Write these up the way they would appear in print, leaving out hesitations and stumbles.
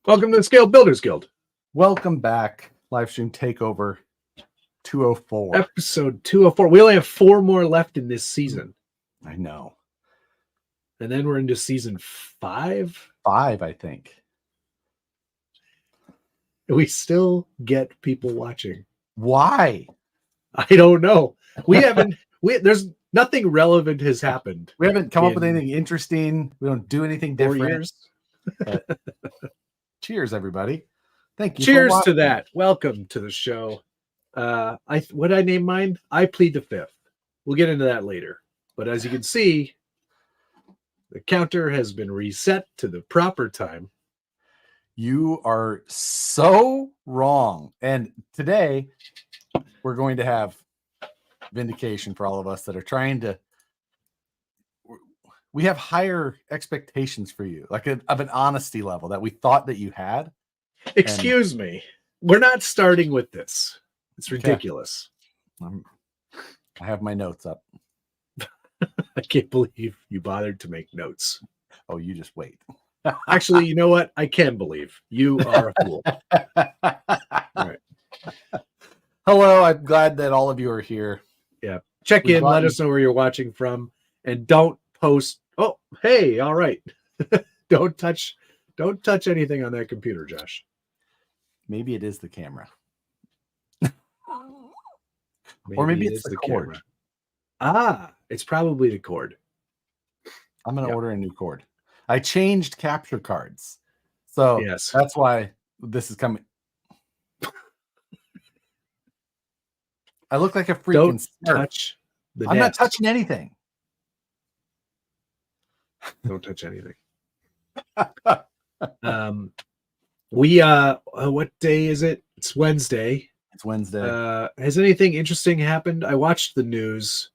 Welcome to the Scale Builders Guild. Welcome back. Livestream Takeover 204. Episode 204. We only have 4 more left in this season. I know. And then we're into season 5. 5, I think. We still get people watching. Why? I don't know. There's nothing relevant has happened. We haven't come up with anything interesting. We don't do anything 4 different. years. Cheers, everybody. Thank you. Cheers to that. Welcome to the show. What did I name mine? I plead the fifth. We'll get into that later. But as you can see, the counter has been reset to the proper time. You are so wrong. And today we're going to have vindication for all of us that are trying to. We have higher expectations for you, like of an honesty level that we thought that you had. Excuse me. We're not starting with this. It's ridiculous. I have my notes up. I can't believe you bothered to make notes. Oh, you just wait. Actually, you know what? I can believe you are a fool. All right. Hello. I'm glad that all of you are here. Yeah. Check in. Let us know where you're watching from. And don't post. Oh, hey. All right. Don't touch anything on that computer, Josh. Maybe it is the camera. Maybe or maybe it's the cord. Camera. Ah, it's probably the cord. I'm going to order a new cord. I changed capture cards. So yes, that's why this is coming. I look like a freaking touch the I'm not touching anything. Don't touch anything. What day is it? It's Wednesday. It's Wednesday. Has anything interesting happened? I watched the news,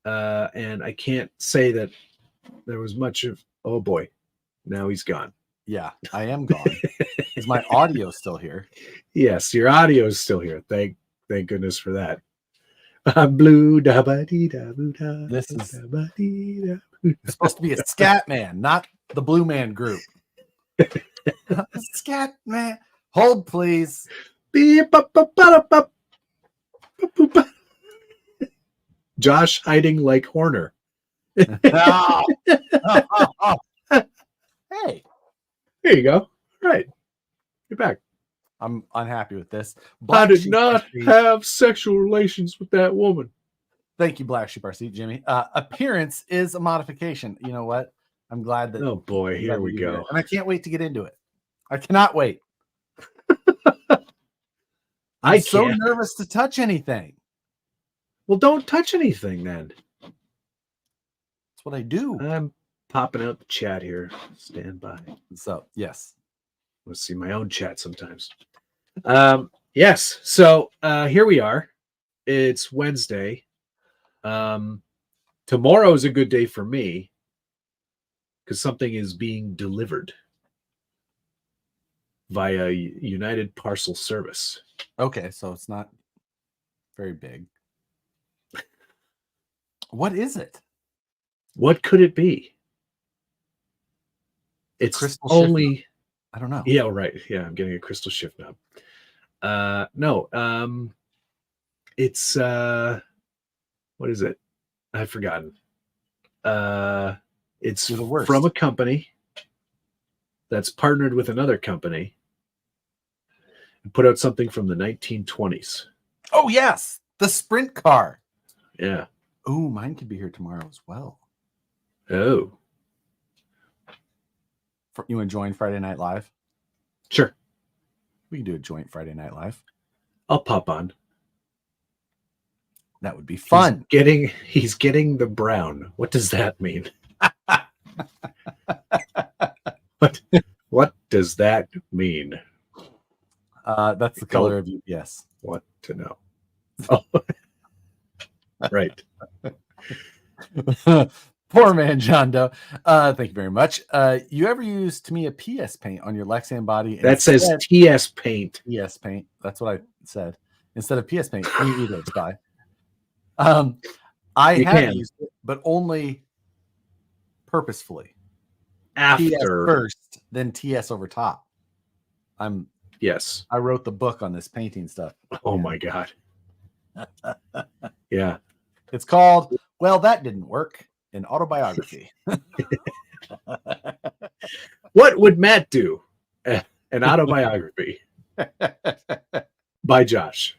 and I can't say that there was much of. Oh boy, now he's gone. Yeah, I am gone. Is my audio still here? Yes, your audio is still here. Thank goodness for that. Blue da ba dee da boo da. This is supposed to be a scat man, not the Blue Man Group. Scat man, hold please. Josh hiding like Horner. Oh. Hey, there you go. All right, you're back. I'm unhappy with this. I did not have sexual relations with that woman. Thank you, Black Sheep RC, Jimmy. Appearance is a modification. You know what? I'm glad that. Oh boy, here we go. And I can't wait to get into it. I cannot wait. I'm so nervous to touch anything. Well, don't touch anything then. That's what I do. I'm popping out the chat here. Stand by. So, yes. Let's see my own chat sometimes. Yes. So here we are. It's Wednesday. Tomorrow is a good day for me because something is being delivered via United Parcel Service. Okay, so it's not very big. What is it? What could it be? It's crystal only shift. I don't know. Yeah, right. Yeah, I'm getting a crystal shift knob. No. It's what is it? I've forgotten. It's from a company that's partnered with another company and put out something from the 1920s. Oh, yes. The sprint car. Yeah. Oh, mine could be here tomorrow as well. Oh. You want to join Friday Night Live? Sure. We can do a joint Friday Night Live. I'll pop on. That would be fun. He's getting the brown. What does that mean? What does that mean? That's the color of UPS. What to know? Oh. Right. Poor man, John Doe. Thank you very much. You ever use Tamiya PS paint on your Lexan body? That says TS paint. TS paint. That's what I said. Instead of PS paint. You need it, Spy. I have used it, but only purposefully. After TS first, then TS over top. Yes. I wrote the book on this painting stuff. Oh my God. Yeah. It's called Well, That Didn't Work, an autobiography. What would Matt do? An autobiography by Josh.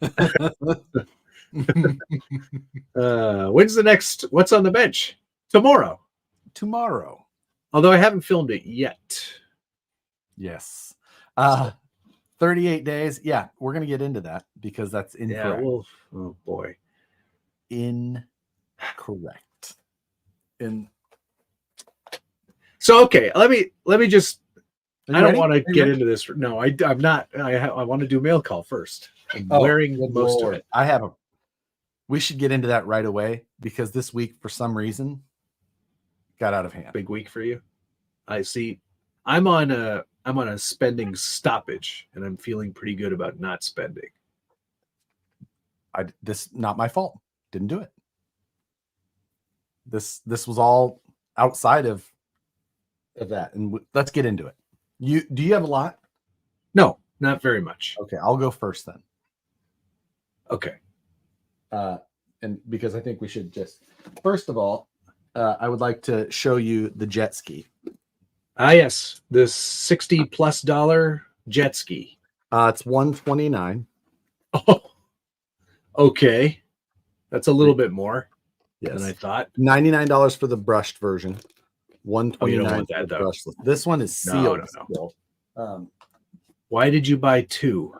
When's the next? What's on the bench? Tomorrow. Although I haven't filmed it yet. Yes. 38 days. Yeah, we're going to get into that because that's incorrect. Yeah, well, oh boy. Incorrect. So, okay, let me just, Are you I don't ready? want Are to you get ready? into this. No, I'm not. I want to do mail call first. I'm Oh, wearing good most Lord. of it. We should get into that right away because this week, for some reason, got out of hand. Big week for you. I see. I'm on a spending stoppage, and I'm feeling pretty good about not spending. This not my fault. Didn't do it. This was all outside of that, and let's get into it. Do you have a lot? No, not very much. Okay, I'll go first then. Okay. And because I think we should just first of all, I would like to show you the jet ski. Yes, this $60+ jet ski. It's $129. Oh, okay, that's a little bit more Yes, than I thought. $99 for the brushed version. $129 Oh, you don't want for that, the though. brushless. This one is No, sealed. no. Still. Why did you buy 2?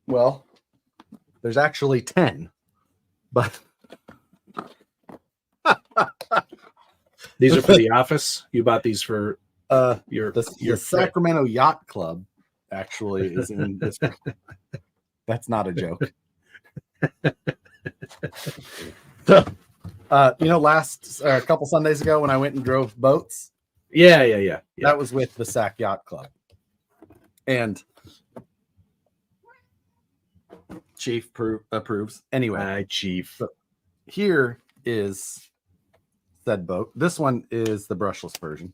Well, there's actually 10, but These are for the office. You bought these for your the Sacramento Yacht Club actually is in this. That's not a joke. So, last couple Sundays ago when I went and drove boats, Yeah. that was with the Sac Yacht Club, and Chief approves. Anyway, Hi, Chief. So here is said boat. This one is the brushless version.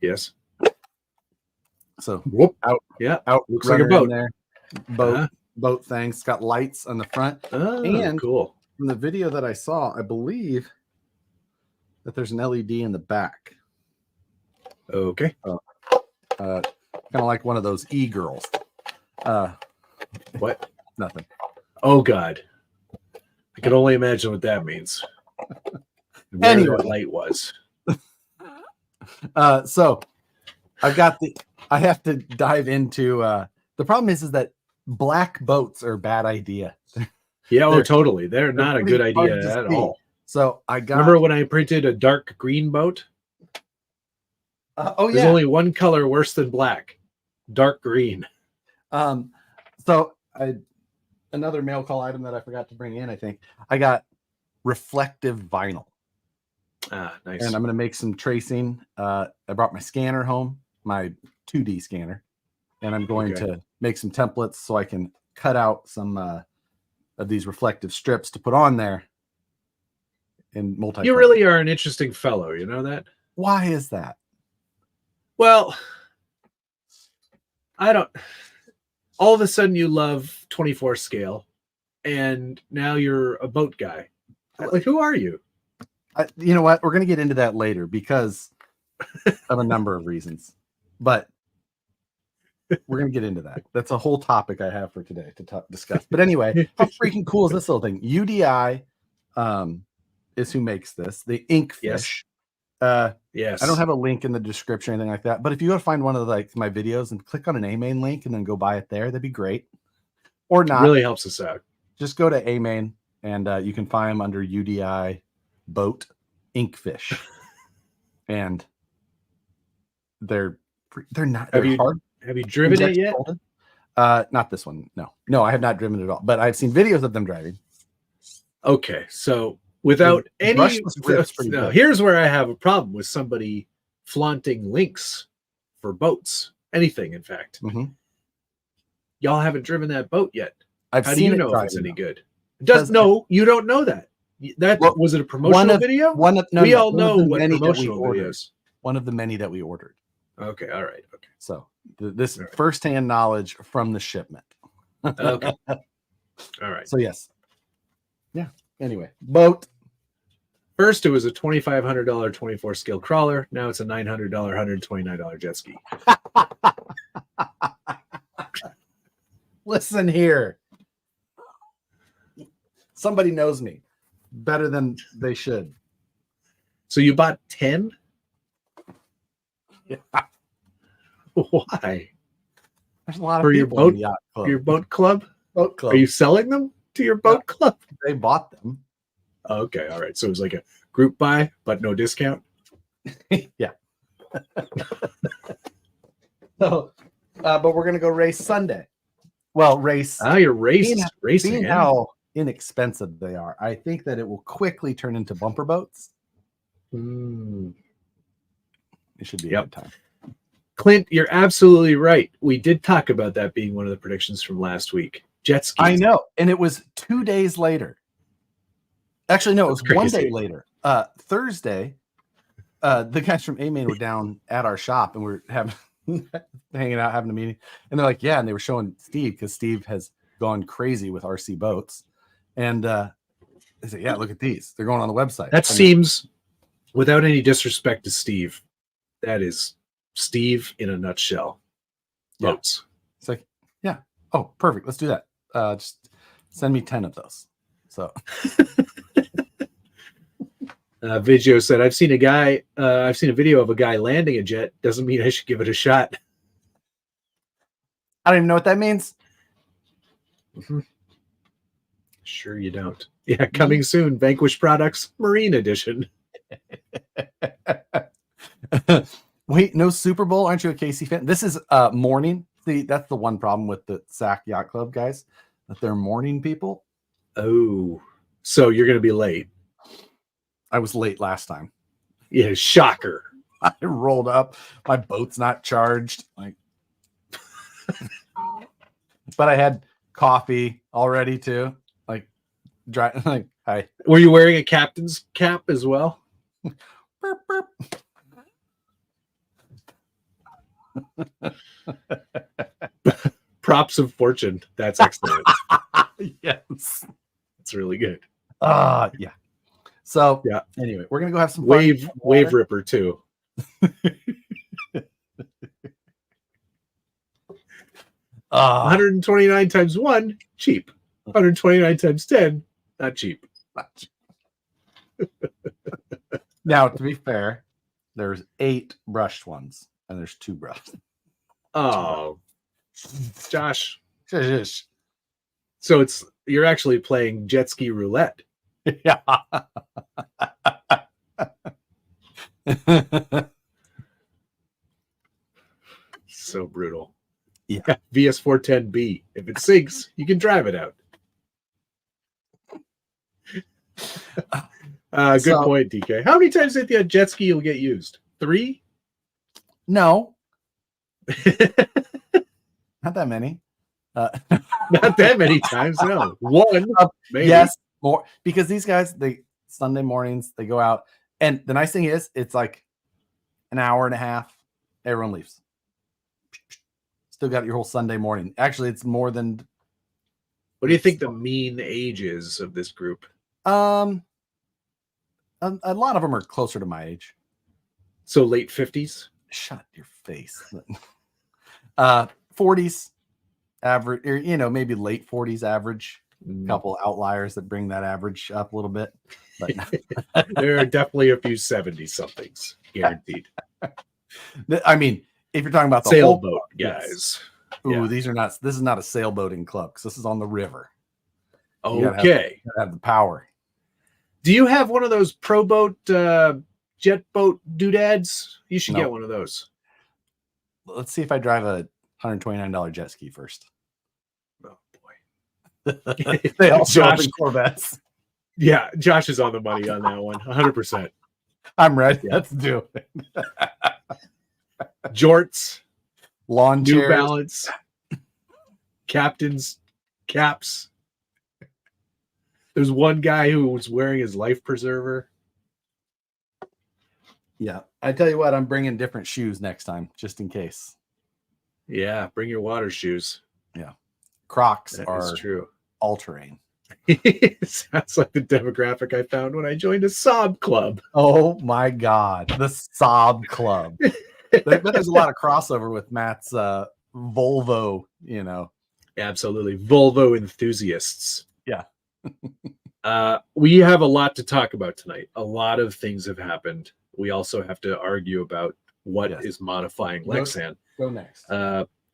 Yes. So Whoop. out Looks like a boat. there. Boat thing. It's got lights on the front. Oh, And cool. From the video that I saw, I believe that there's an LED in the back. Okay. Kind of like one of those e-girls. What? Nothing. Oh God. I can only imagine what that means. Where Anyway. that light was. So I have to dive into the problem is that black boats are a bad idea. Yeah, totally. They're not a good pretty hard idea to at see. all. So I got Remember when I printed a dark green boat? There's only one color worse than black. Dark green. So another mail call item that I forgot to bring in, I think I got reflective vinyl. Nice. And I'm going to make some tracing. I brought my scanner home, my 2D scanner, and I'm going to make some templates so I can cut out some of these reflective strips to put on there in multi. You really are an interesting fellow. You know that? Why is that? Well, I don't. All of a sudden, you love 24 scale, and now you're a boat guy. Like, who are you? You know what? We're going to get into that later because of a number of reasons, but we're going to get into that. That's a whole topic I have for today to discuss. But anyway, how freaking cool is this little thing? UDI is who makes this, the Inkfish. Yes. I don't have a link in the description or anything like that, but if you go to find one of my videos and click on an AMain link and then go buy it there, that'd be great. Or not. Really helps us out. Just go to AMain and you can find them under UDI boat Inkfish. And they're not hard. Have you driven it yet? Not this one. No, I have not driven it at all, but I've seen videos of them driving. Okay, so without any, no, here's where I have a problem with somebody flaunting links for boats, anything, in fact. Mm-hmm. Y'all haven't driven that boat yet. How do you know if it's any good? No, you don't know that. Was it a promotional video? We all know what promotional videos. One of the many that we ordered. Okay. All right. Okay. So this All right. firsthand knowledge from the shipment. Okay. All right. So yes. Yeah. Anyway, boat. First, it was a $2,500 24 scale crawler. Now it's a $900 $129 jet ski. Listen here. Somebody knows me better than they should. So you bought 10? Yeah. Why? There's a lot of For your people boat- in the yacht club. Your boat club? Boat club. Are you selling them to your boat club? They bought them. Okay. All right. So it was like a group buy, but no discount. Yeah. So, but we're gonna go race Sunday. Well, race. You're racing. Seeing how inexpensive they are, I think that it will quickly turn into bumper boats. Mm. It should be a Yep. good time. Clint, you're absolutely right. We did talk about that being one of the predictions from last week. Jet skis. I know, and it was 2 days later. Actually, no, it was That's 1 day crazy. later. Thursday, the guys from A-Main were down at our shop, and we're hanging out, having a meeting, and they're like, "Yeah," and they were showing Steve because Steve has gone crazy with RC boats, and they said, "Yeah, look at these. They're going on the website." That seems, without any disrespect to Steve, that is Steve in a nutshell. Yeah. Boats. It's like, yeah, oh, perfect. Let's do that. Just send me 10 of those. So Vigio said, I've seen a video of a guy landing a jet. Doesn't mean I should give it a shot. I don't even know what that means. Mm-hmm. Sure you don't. Yeah, coming soon. Vanquish Products Marine Edition. Wait, no Super Bowl? Aren't you a KC fan? This is morning. See, that's the one problem with the SAC Yacht Club guys, that they're morning people. Oh, so you're going to be late. I was late last time. Yeah, shocker. I rolled up. My boat's not charged. Like, but I had coffee already too. Like, dry. Like, hi. Were you wearing a captain's cap as well? Burp, burp. Props of fortune. That's excellent. Yes. That's really good. Yeah. So Yeah. Anyway, we're gonna go have some Wave fun. Ripper too. 129 times 1, cheap. 129 times 10, not cheap. Now, to be fair, there's 8 brushed ones and there's 2 brushed. Oh, Josh. Shush. So you're actually playing jet ski roulette. Yeah. So brutal. Yeah. VS410B. If it sinks, you can drive it out. Good point, DK. How many times did the jet ski will get used? 3? No. Not that many. Not that many times, no. 1, maybe. Yes, more, because these guys, they Sunday mornings, they go out, and the nice thing is it's like an hour and a half, everyone leaves. Still got your whole Sunday morning. Actually, it's more than. What do you think the mean age is of this group? A lot of them are closer to my age. So late 50s? Shut your face. 40s average, or maybe late 40s average. A couple outliers that bring that average up a little bit, but there are definitely a few 70 somethings guaranteed. I mean, if you're talking about the sailboat whole, guys. Ooh, Yeah. these are not. This is not a sailboating club because this is on the river. Okay. You gotta have the power. Do you have one of those pro boat, jet boat doodads? You should get one of those. Let's see if I drive a $129 jet ski first. Oh boy. They all show up Josh, in Corvettes. Yeah, Josh is on the money on that one. 100%. I'm ready. Yeah. Let's do it. Jorts, Lawn New chairs. Balance, captains, caps. There's one guy who was wearing his life preserver. Yeah. I tell you what, I'm bringing different shoes next time, just in case. Yeah, bring your water shoes. Yeah. Crocs That are is true. all-terrain. Sounds like the demographic I found when I joined a sob club. Oh my God. The Sob Club. There's a lot of crossover with Matt's Volvo, you know. Absolutely. Volvo enthusiasts. Yeah. We have a lot to talk about tonight. A lot of things have happened. We also have to argue about what is modifying Lexan. Go next.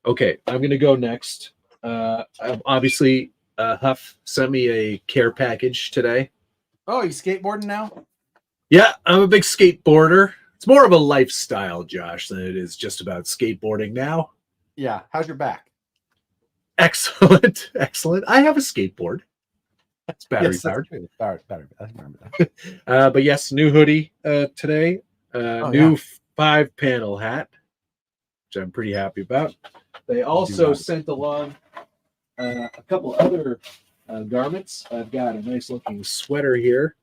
Okay, I'm going to go next. Obviously, Huff sent me a care package today. Oh, you skateboarding now? Yeah, I'm a big skateboarder. It's more of a lifestyle, Josh, than it is just about skateboarding now. Yeah. How's your back? Excellent. Excellent. I have a skateboard. It's battery powered. Battery. I remember that. But yes, new hoodie today. New 5-panel hat, which I'm pretty happy about. They also sent along a couple other garments. I've got a nice looking sweater here.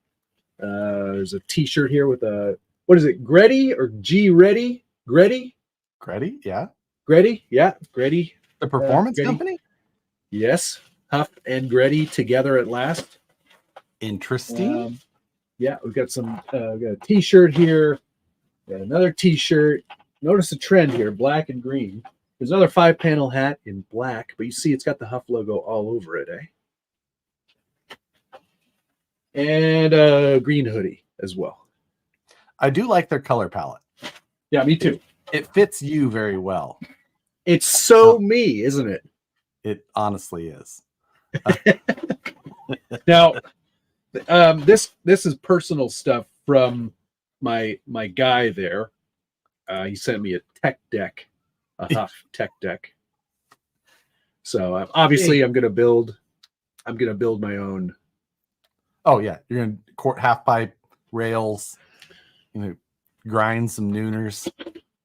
There's a t-shirt here with a, what is it, Gretty or G Ready? Gretty? Gretty? Yeah. Gretty? Yeah, Gretty. The performance Gretty. company? Yes. Huff and Gretty together at last. Interesting. Yeah, we've got some, we got a t-shirt here. Got another t-shirt. Notice a trend here, black and green. There's another 5-panel hat in black, but you see it's got the Huff logo all over it, eh? And a green hoodie as well. I do like their color palette. Yeah, me too. It fits you very well. It's so me, isn't it? It honestly is. Now, this is personal stuff from my guy there. He sent me a tech deck, a Huff tech deck. So obviously, I'm gonna build my own. Oh yeah, you're gonna half pipe rails, grind some nooners.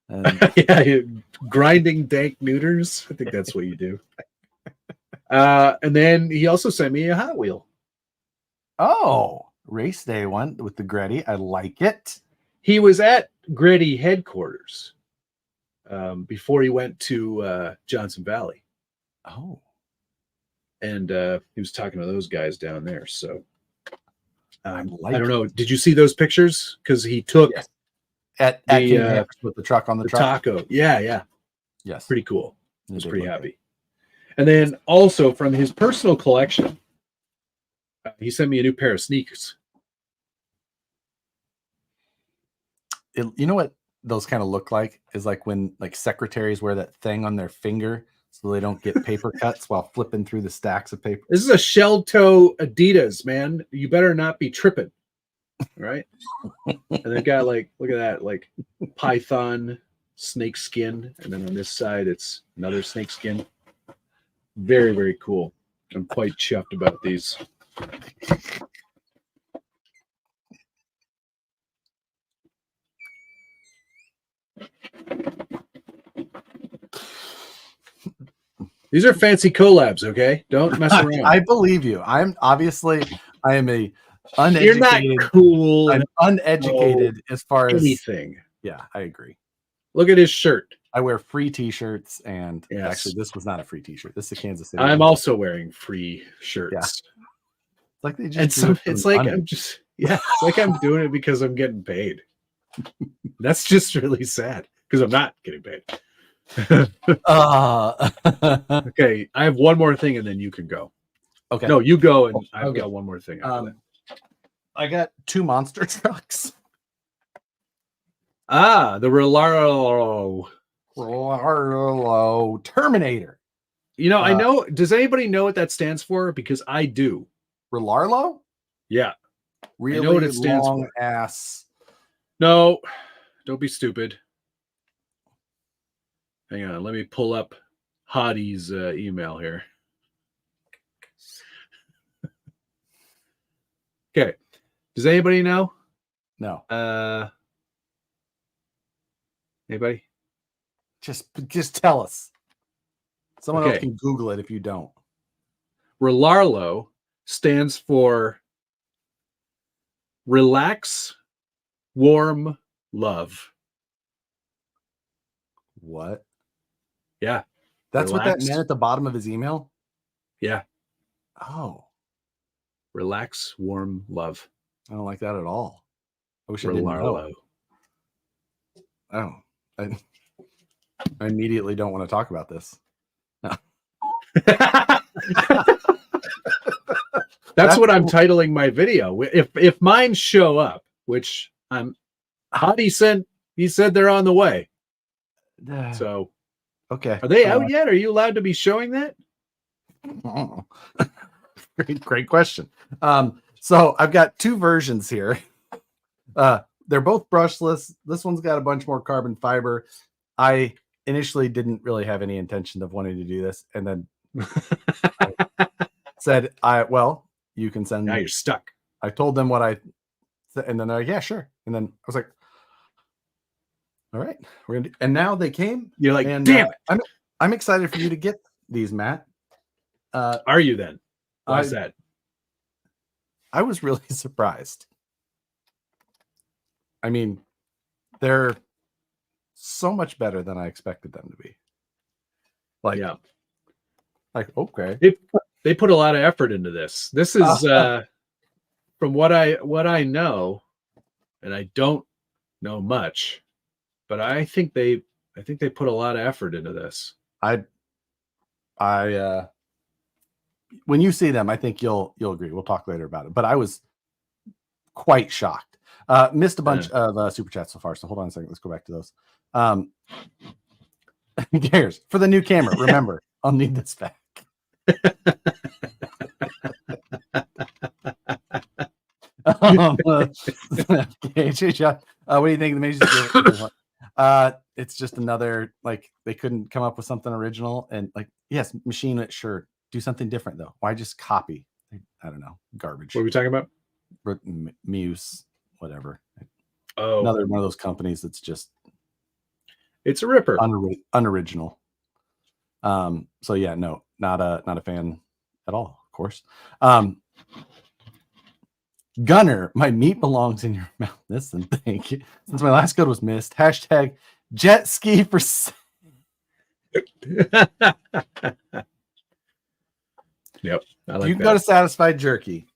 And... yeah, grinding dank neuters. I think that's what you do. And then he also sent me a Hot Wheel. Oh, race day one with the Gretty. I like it. He was at Gretty headquarters before he went to Johnson Valley. Oh. And he was talking to those guys down there. So I don't know. Did you see those pictures? Because he took at with the truck on the truck. Taco. Yeah. Yes. Pretty cool. I was pretty happy. And then also from his personal collection, he sent me a new pair of sneakers. You know what those kind of look like? Is like when secretaries wear that thing on their finger so they don't get paper cuts while flipping through the stacks of paper. This is a shell toe Adidas, man. You better not be tripping. Right? And they've got look at that, python snake skin. And then on this side, it's another snake skin. Very, very cool. I'm quite chuffed about these. These are fancy collabs, okay? Don't mess around. I believe you. I am a uneducated. You're not cool. I'm uneducated as far as anything. Yeah, I agree. Look at his shirt. I wear free t-shirts, and yes. Actually, this was not a free t-shirt. This is a Kansas City. I'm also wearing free shirts. Yeah. It's like they just. And so it's like I'm just it's like I'm doing it because I'm getting paid. That's just really sad because I'm not getting paid. Okay, I have one more thing, and then you can go. Okay. No, you go, and I've got one more thing. I got 2 monster trucks. The Rolaro Terminator. I know. Does anybody know what that stands for? Because I do. Relarlo? Yeah. Really, I know what it stands long for. Ass. No, don't be stupid. Hang on, let me pull up Hottie's email here. Okay. Does anybody know? No. Anybody? Just tell us. Someone else can Google it if you don't. Relarlo stands for relax, warm, love. What? Yeah. That's what that Relax. meant at the bottom of his email? Yeah. Oh, Relax, warm, love. I don't like that at all. I wish I didn't know. Oh, I immediately don't want to talk about this. No. That's what I'm titling my video. If mine show up, which Hadi said, he said they're on the way. So, okay, are they out yet? Are you allowed to be showing that? Great question. So I've got two versions here. They're both brushless. This one's got a bunch more carbon fiber. I initially didn't really have any intention of wanting to do this, and then I said, well, you can send. Now you're stuck. I told them what I said, and then they're like, yeah, sure. And then I was like, all right, we're gonna do. And now they came. You're like, and, damn it. I'm excited for you to get these, Matt. Are you then? Why's that? I was really surprised. I mean, they're so much better than I expected them to be. Like, yeah. Like, okay. They put a lot of effort into this. This is from what I know, and I don't know much, but I think they put a lot of effort into this. When you see them, I think you'll agree. We'll talk later about it. But I was quite shocked. Missed a bunch of super chats so far. So hold on a second. Let's go back to those. Who cares? For the new camera, remember, I'll need this back. Okay, what do you think of the Macy's? It's just another, like, they couldn't come up with something original, and like, yes, machine it, sure, do something different though. Why just copy? I don't know, garbage. What are we talking about? Muse, whatever. Oh, another one of those companies that's just, it's a ripper, unoriginal. So yeah, no, not a fan at all, of course. Gunner, my meat belongs in your mouth. Listen, thank you. Since my last code was missed, hashtag jet ski for yep. I like you can go to Satisfied Jerky.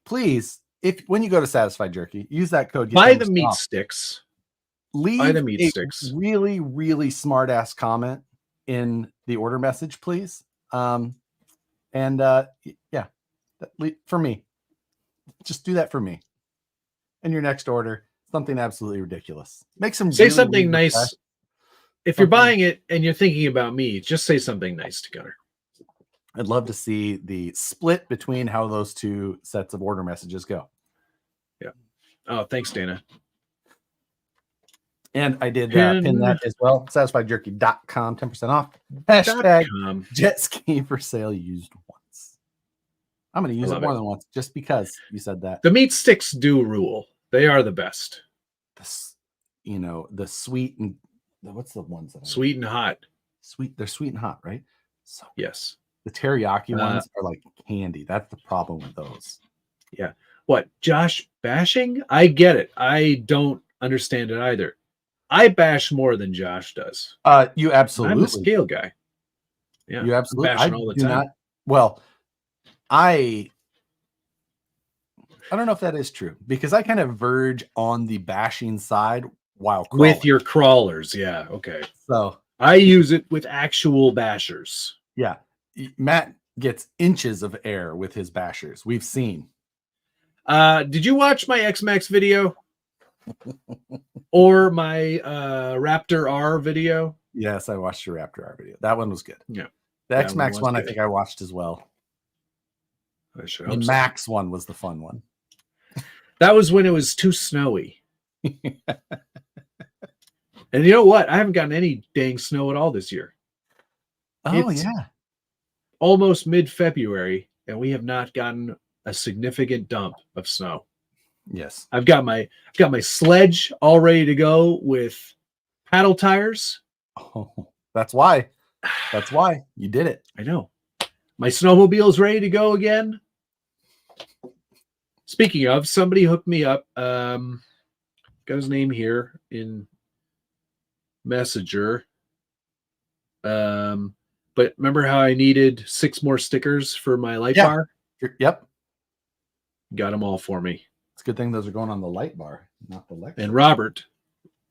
Please, when you go to Satisfied Jerky, use that code. Buy the meat sticks. Leave the meat sticks. Really, really smart ass comment in the order message, please. Yeah, for me, just do that for me. And your next order, something absolutely ridiculous. Make some say really something nice. If you're buying it and you're thinking about me, just say something nice to Gunner. I'd love to see the split between how those two sets of order messages go. Yeah. Oh, thanks, Dana. And I did pin that as well. SatisfiedJerky.com, 10% off. Hashtag jet ski for sale used once. I'm going to use it more than once just because you said that. The meat sticks do rule. They are the best. The sweet and what's the ones that sweet and hot? They're sweet and hot, right? So yes. The teriyaki ones are like candy. That's the problem with those. Yeah. What? Josh bashing? I get it. I don't understand it either. I bash more than Josh does. You absolutely. I'm the scale guy. Yeah. You absolutely. Bashing all the time. I don't know if that is true because I kind of verge on the bashing side while crawling. With your crawlers. Yeah. Okay. So I use it with actual bashers. Yeah. Matt gets inches of air with his bashers. We've seen. Did you watch my X-Max video? Or my Raptor R video? Yes, I watched your Raptor R video. That one was good. Yeah. The X-Max one I think I watched as well. The Max one was the fun one. That was when it was too snowy. And you know what? I haven't gotten any dang snow at all this year. Oh, yeah. Almost mid-February, and we have not gotten a significant dump of snow. Yes. I've got my sledge all ready to go with paddle tires. Oh, that's why. That's why you did it. I know. My snowmobile's ready to go again. Speaking of, somebody hooked me up. Got his name here in Messenger. But remember how I needed 6 more stickers for my light Yeah. bar? Yep. Got them all for me. It's a good thing those are going on the light bar, not the lecture. And Robert,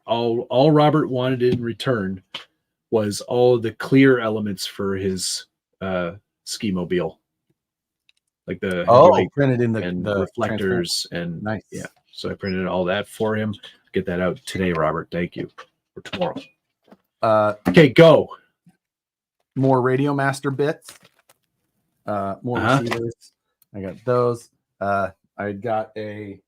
all Robert wanted in return was all the clear elements for his ski mobile, like the headlight printed in and the reflectors and nice. Yeah. So I printed all that for him. Get that out today, Robert. Thank you. Or tomorrow. Okay, go. More Radio Master bits. More receivers. I got those. I got I'm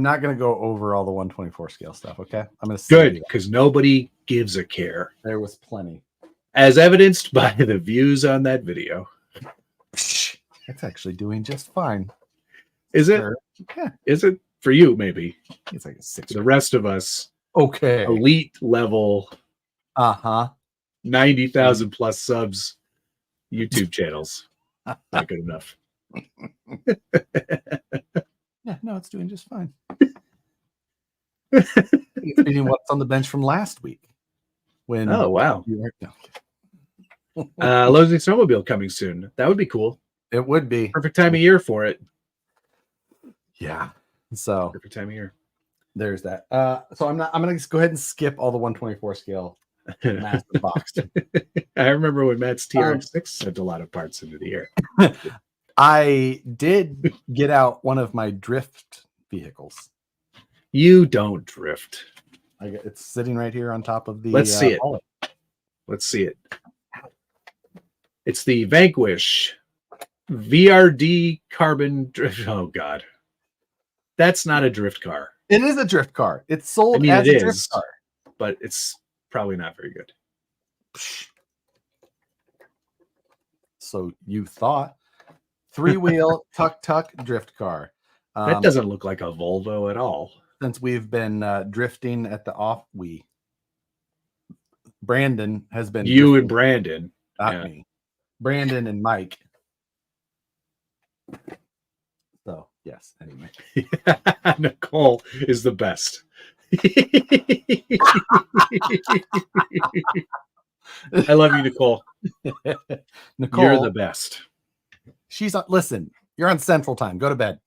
not going to go over all the 124 scale stuff, okay? I'm going to Good, because nobody gives a care. There was plenty. As evidenced by the views on that video. It's actually doing just fine. Is it? Yeah. Is it? For you, maybe. It's like a 6. The rest of us, okay. Elite level, 90,000 plus subs, YouTube channels. Not good enough. Yeah, no, it's doing just fine. It's beating what's on the bench from last week. When wow. You weren't, Losing Snowmobile coming soon. That would be cool. It would be. Perfect time of year for it. Yeah. So perfect time of year. There's that. So I'm gonna just go ahead and skip all the 124 scale master box. I remember when Matt's TRX6 sent a lot of parts into the air. I did get out one of my drift vehicles. You don't drift. It's sitting right here on top of the. Let's see it. Let's see it. It's the Vanquish VRD carbon drift. Oh God, that's not a drift car. It is a drift car. It's sold as a drift car, but it's probably not very good. So you thought 3-wheel tuck drift car. That doesn't look like a Volvo at all. Since we've been drifting at the Brandon has been you and Brandon, not me. Brandon and Mike. So yes, anyway. Nicole is the best. I love you, Nicole. Nicole, you're the best. She's on. Listen, you're on Central Time. Go to bed.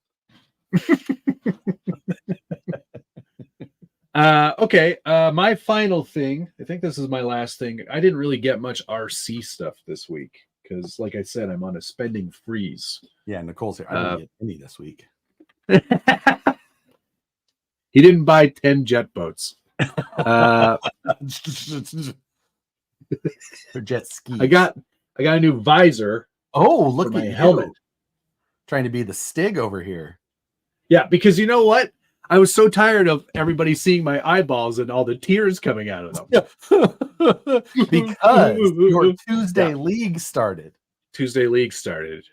Okay. My final thing. I think this is my last thing. I didn't really get much RC stuff this week because, like I said, I'm on a spending freeze. Yeah, Nicole's here. I didn't get any this week. He didn't buy 10 jet boats. Or jet skis. I got a new visor. Oh, look for at my you. helmet. Trying to be the Stig over here. Yeah, because you know what? I was so tired of everybody seeing my eyeballs and all the tears coming out of them. Because your Tuesday league started. Tuesday league started.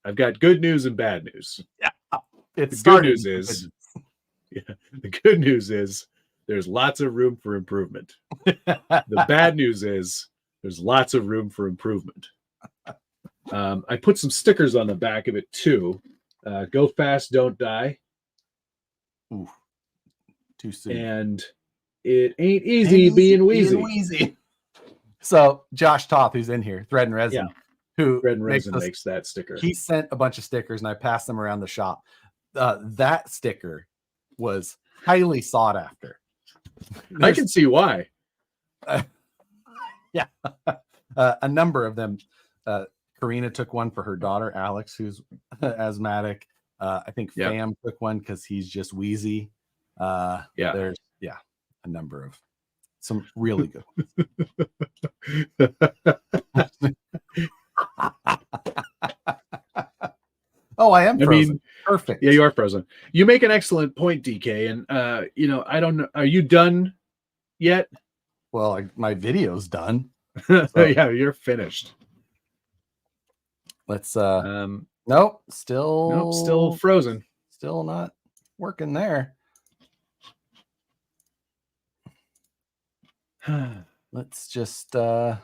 I've got good news and bad news. Yeah. The good news is the good news is there's lots of room for improvement. The bad news is there's lots of room for improvement. I put some stickers on the back of it too. Go fast, don't die. Ooh, too soon. And it ain't easy being wheezy. So Josh Toth, who's in here, Thread and Resin, makes that sticker. He sent a bunch of stickers and I passed them around the shop. That sticker was highly sought after. I can see why. Yeah. A number of them. Karina took one for her daughter, Alex, who's asthmatic. I think Fam took one because he's just wheezy. There's a number of some really good ones. Oh, I am frozen. I mean, perfect. Yeah, you are frozen. You make an excellent point, DK. And I don't know. Are you done yet? Well, my video's done. So. Yeah, you're finished. Let's nope, still frozen. Still not working there. Let's just oh,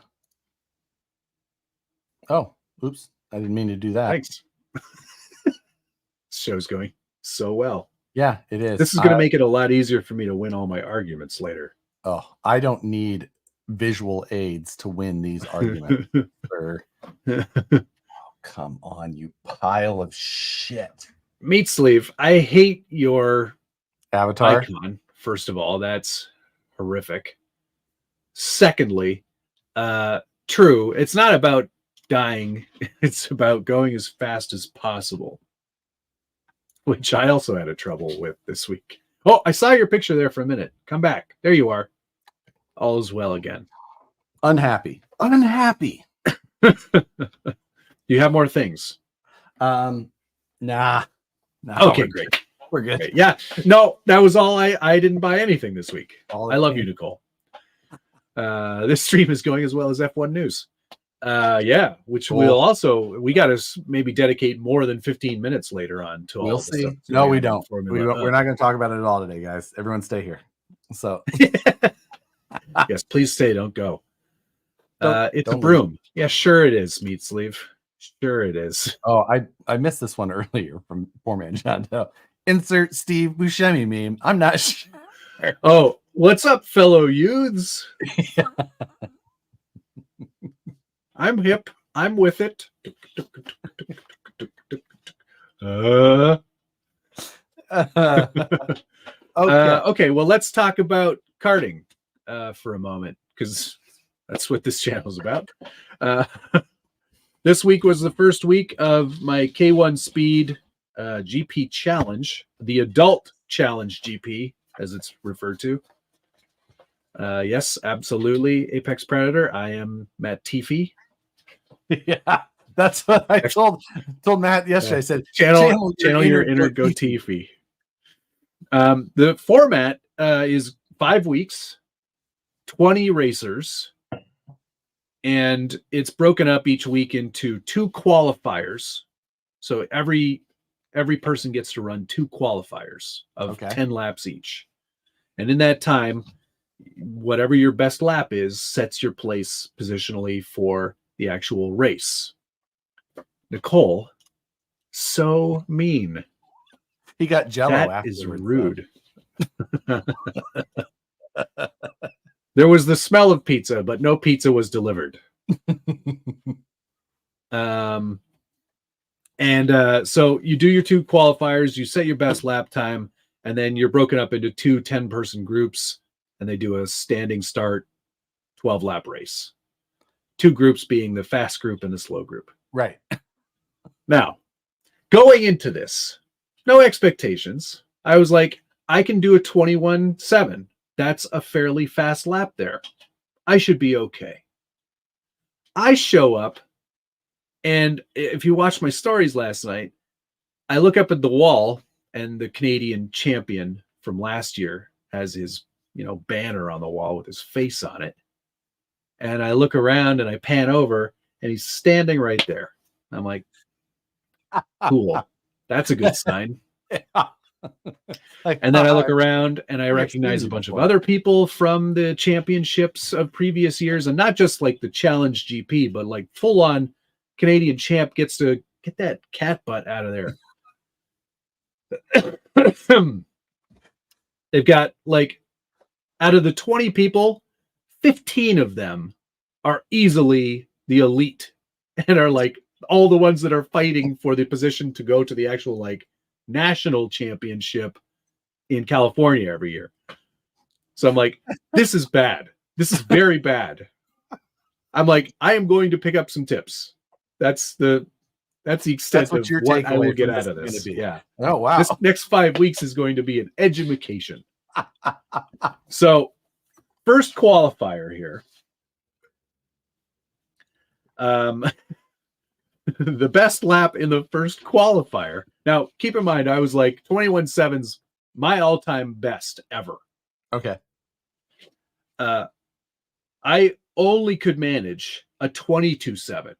oops. I didn't mean to do that. Thanks. Show's going so well. Yeah, it is. This is going to make it a lot easier for me to win all my arguments later. Oh, I don't need visual aids to win these arguments. Sir. Come on, you pile of shit. Meat Sleeve, I hate your Avatar. icon. First of all, that's horrific. Secondly, true, it's not about dying, it's about going as fast as possible, which I also had a trouble with this week. Oh, I saw your picture there for a minute. Come back. There you are. All is well again. Unhappy. You have more things? Nah. Okay, great. We're good. Okay, yeah. No, that was all. I didn't buy anything this week. All I love you, Nicole. This stream is going as well as F1 News. Yeah, which Cool. we got to maybe dedicate more than 15 minutes later on to all We'll the see. stuff. No, we don't. We're not going to talk about it at all today, guys. Everyone stay here. So yes, please stay. Don't go. It's a don't broom. Leave. Yeah, sure it is, Meat Sleeve. Sure it is. Oh, I missed this one earlier from Poor Man John Doe. Insert Steve Buscemi meme. I'm not sure. Oh, what's up, fellow youths? I'm hip. I'm with it. Okay, well, let's talk about karting for a moment, because that's what this channel is about. This week was the first week of my K1 Speed GP Challenge, the Adult Challenge GP, as it's referred to. Yes, absolutely, Apex Predator. I am Matt Tiffy. Yeah, that's what I told Matt yesterday. I said, channel your inner Tiffy. The format is 5 weeks, 20 racers, and it's broken up each week into 2 qualifiers. So every person gets to run 2 qualifiers of 10 laps each. And in that time, whatever your best lap is sets your place positionally for the actual race. Nicole, so mean. He got jello that afterwards. Is rude. There was the smell of pizza, but no pizza was delivered. So you do your 2 qualifiers, you set your best lap time, and then you're broken up into 2 10-person groups, and they do a standing start 12-lap race. 2 groups being the fast group and the slow group. Right. Now, going into this, no expectations. I was like, I can do a 21.7. That's a fairly fast lap there. I should be okay. I show up, and if you watched my stories last night, I look up at the wall, and the Canadian champion from last year has his, banner on the wall with his face on it. And I look around and I pan over, and he's standing right there. I'm like, cool. That's a good sign. And then I look around and I recognize a bunch of other people from the championships of previous years, and not just like the Challenge GP, but like full on Canadian champ gets to get that cat butt out of there. They've got, like, out of the 20 people, 15 of them are easily the elite and are like all the ones that are fighting for the position to go to the actual like national championship in California every year. So I'm like, this is bad. This is very bad. I'm like, I am going to pick up some tips. That's the extent of what I will get out of this. Yeah. Oh, wow. This next 5 weeks is going to be an education. So, first qualifier here. The best lap in the first qualifier. Now, keep in mind, I was like 21.7's my all-time best ever. Okay. I only could manage a 22.7,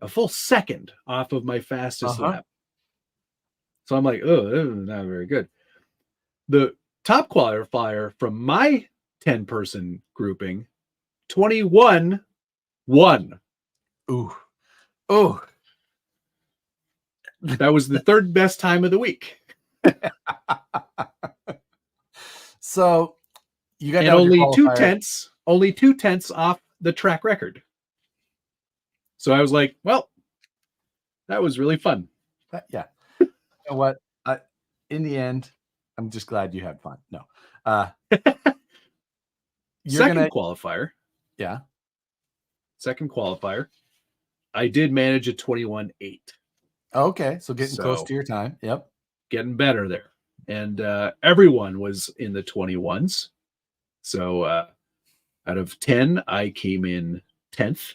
a full second off of my fastest lap. So I'm like, oh, this is not very good. The top qualifier from my 10-person grouping, 21.1. Ooh. Oh. That was the third best time of the week. So You got and down your only 2/10 off the track record. So I was like, well, that was really fun. Yeah. You know what? In the end, I'm just glad you had fun. No. Second qualifier. Yeah. Second qualifier. I did manage a 21.8. Okay. So getting close to your time. Yep. Getting better there. And everyone was in the 21s. So out of 10, I came in 10th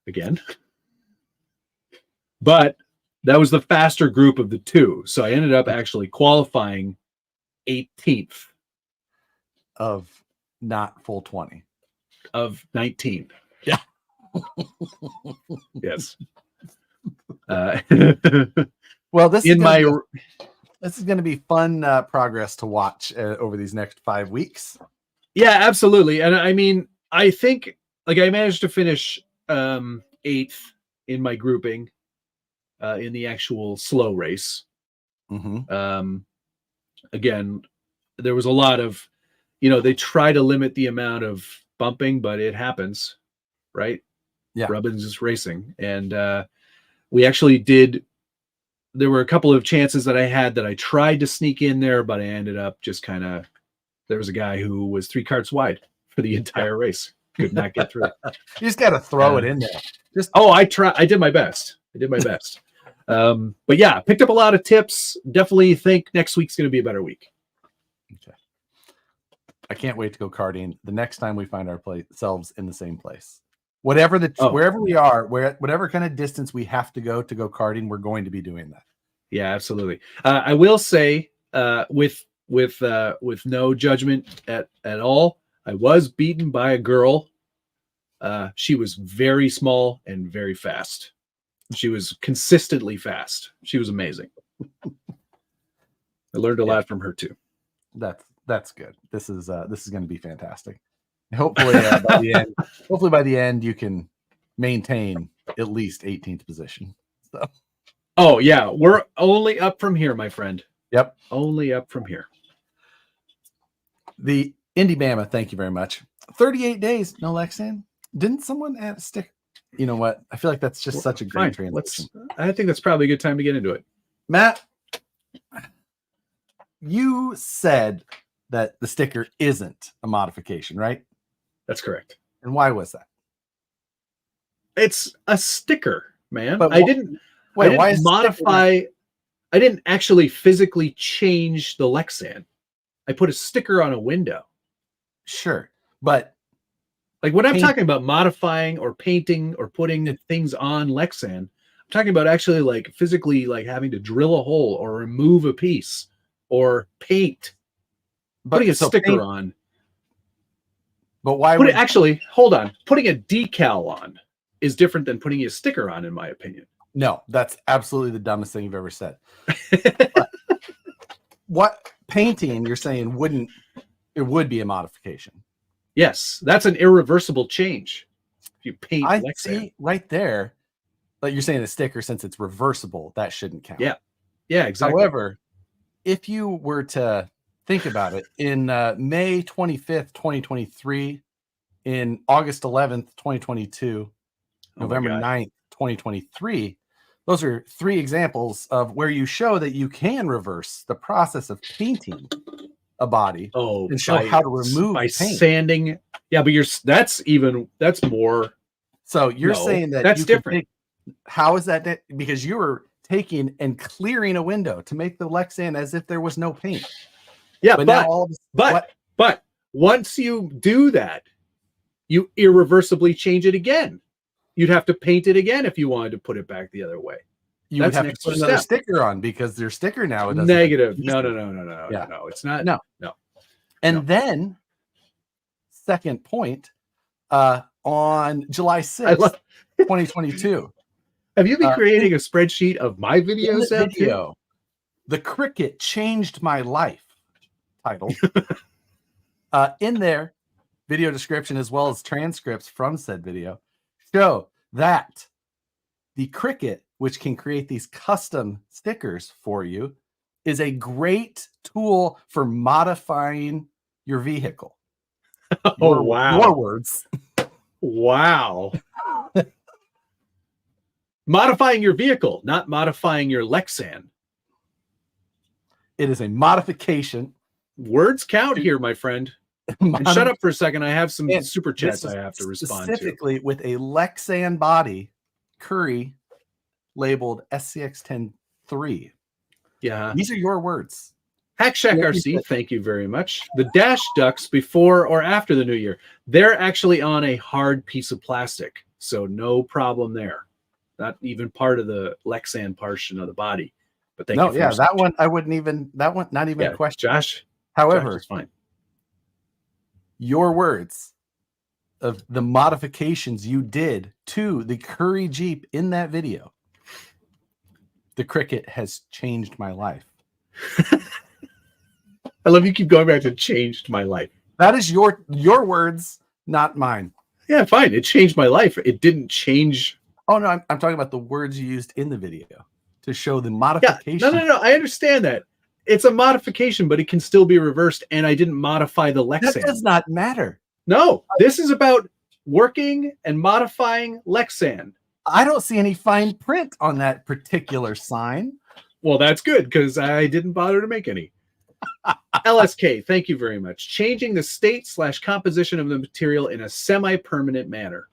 again. But that was the faster group of the two. So I ended up actually qualifying 18th. Of not full 20. Of 19. Yeah. Yes. Well, this is going to be fun progress to watch over these next 5 weeks. Yeah, absolutely. And I mean, I think like I managed to finish 8th in my grouping in the actual slow race. Mm-hmm. Again, there was a lot of, they try to limit the amount of bumping, but it happens, right? Yeah. Rubbin's just racing. And we actually there were a couple of chances that I had that I tried to sneak in there, but I ended up just there was a guy who was 3 carts wide for the entire race. Could not get through. You just got to throw it in there. I did my best. But yeah, picked up a lot of tips. Definitely think next week's going to be a better week. Okay. I can't wait to go karting the next time we find ourselves in the same place. Wherever we are, whatever kind of distance we have to go karting, we're going to be doing that. Yeah, absolutely. I will say, with no judgment at all, I was beaten by a girl. She was very small and very fast. She was consistently fast. She was amazing. I learned a lot from her too. That's good. This is going to be fantastic. Hopefully, by the end, you can maintain at least 18th position. So. Oh yeah, we're only up from here, my friend. Yep, only up from here. The Indy Bama, thank you very much. 38 days, no Lexan. Didn't someone add a stick? You know what? I feel like that's just such a great transition. I think that's probably a good time to get into it. Matt, you said that the sticker isn't a modification, right? That's correct. And why was that? It's a sticker, man. But I didn't modify. I didn't actually physically change the Lexan. I put a sticker on a window. Sure, but like when I'm talking about modifying or painting or putting things on Lexan, I'm talking about actually like physically like having to drill a hole or remove a piece or paint. Putting a sticker on. But why hold on. Putting a decal on is different than putting a sticker on, in my opinion. No, that's absolutely the dumbest thing you've ever said. What painting you're saying would be a modification? Yes, that's an irreversible change. If you paint I see right there, but you're saying a sticker, since it's reversible, that shouldn't count. Yeah, exactly. However, if you were to think about it, in May 25th, 2023, in August 11th, 2022, November 9th, 2023, those are 3 examples of where you show that you can reverse the process of painting a body and show how to remove by paint. Sanding. Yeah, but that's more. So you're saying that that's different. How is that? Because you were taking and clearing a window to make the Lexan as if there was no paint. Yeah, but once you do that, you irreversibly change it again. You'd have to paint it again if you wanted to put it back the other way. You would have to put another sticker on, because their sticker now it doesn't. Negative. No. It's not. No. And then, second point, on July 6th, 2022. Have you been creating a spreadsheet of my videos? The Cricket Changed My Life title. In there, video description as well as transcripts from said video show that the Cricket, which can create these custom stickers for you, is a great tool for modifying your vehicle. Oh, wow. Your words. Wow. Modifying your vehicle, not modifying your Lexan. It is a modification. Words count here, my friend. And shut up for a second. I have some And super chats I have to respond to. Specifically with a Lexan body, Curry labeled SCX-10-3. Yeah. These are your words. Hack Shack RC, thank you very much. The dash ducts before or after the new year, they're actually on a hard piece of plastic. So no problem there. Not even part of the Lexan portion of the body. But thank you for your that one I wouldn't even, not even a question. Josh. However, Josh is fine. Your words of the modifications you did to the Curry Jeep in that video. The Cricket has changed my life. I love you keep going back to changed my life. That is your words, not mine. Yeah, fine. It changed my life. It didn't change. Oh, no, I'm talking about the words you used in the video to show the modification. Yeah, no. I understand that. It's a modification, but it can still be reversed, and I didn't modify the Lexan. That does not matter. No, this is about working and modifying Lexan. I don't see any fine print on that particular sign. Well, that's good, because I didn't bother to make any. LSK, thank you very much. Changing the state/composition of the material in a semi-permanent manner.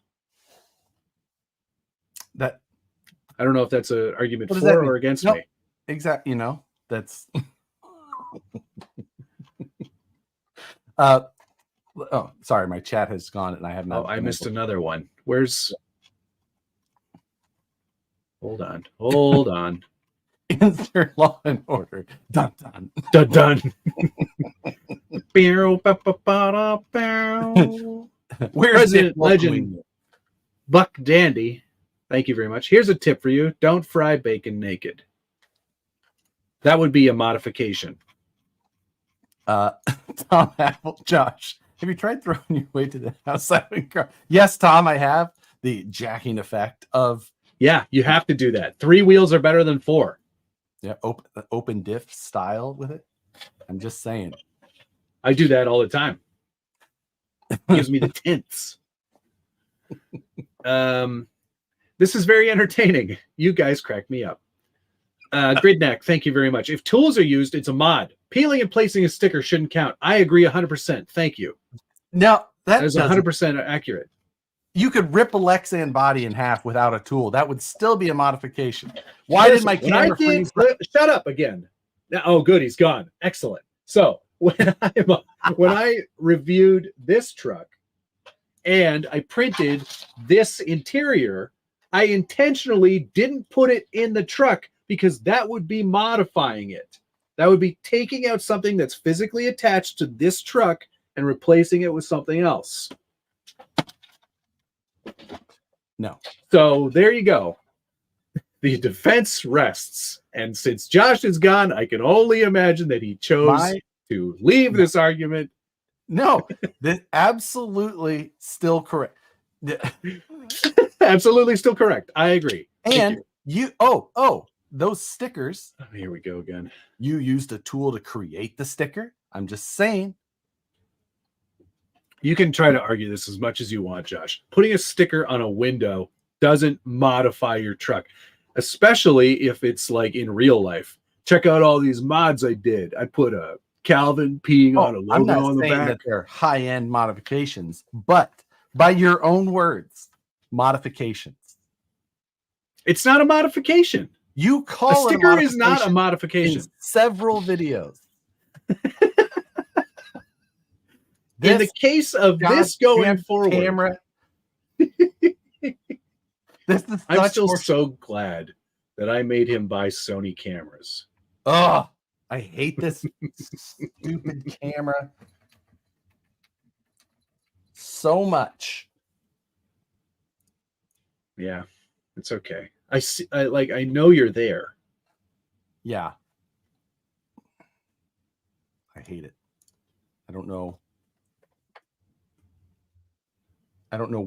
That I don't know if that's an argument for or against me. Exactly. That's oh, sorry, my chat has gone and I have not. Oh, I missed another one. Where's hold on. Insert Law and Order. Dun dun. Dun dun. Where's President Legend Buck Dandy? Thank you very much. Here's a tip for you. Don't fry bacon naked. That would be a modification. Tom Apple, Josh, have you tried throwing your way to the outside? Yes, Tom, I have. The jacking effect of. Yeah, you have to do that. 3 wheels are better than 4. Yeah, open diff style with it. I'm just saying. I do that all the time. It gives me the tints. This is very entertaining. You guys crack me up. Gridneck, thank you very much. If tools are used, it's a mod. Peeling and placing a sticker shouldn't count. I agree 100%. Thank you. Now, that is 100% accurate. You could rip a Lexan body in half without a tool. That would still be a modification. Why did my camera freeze? Shut up again. Oh, good. He's gone. Excellent. So when I reviewed this truck and I printed this interior, I intentionally didn't put it in the truck because that would be modifying it. That would be taking out something that's physically attached to this truck and replacing it with something else. No. So there you go. The defense rests. And since Josh is gone, I can only imagine that he chose to leave this argument. No, that's absolutely still correct. Absolutely still correct. I agree. And those stickers. Oh, here we go again. You used a tool to create the sticker. I'm just saying. You can try to argue this as much as you want, Josh. Putting a sticker on a window doesn't modify your truck, especially if it's like in real life. Check out all these mods I did. I put a Calvin peeing on a logo I'm not on the saying back. That they're high-end modifications, but by your own words, modifications. It's not a modification. You call a sticker is not a modification. In several videos. In the case of this going forward, camera. I'm still so glad that I made him buy Sony cameras. Oh, I hate this stupid camera so much. Yeah, it's okay. I see. I know you're there. Yeah. I hate it. I don't know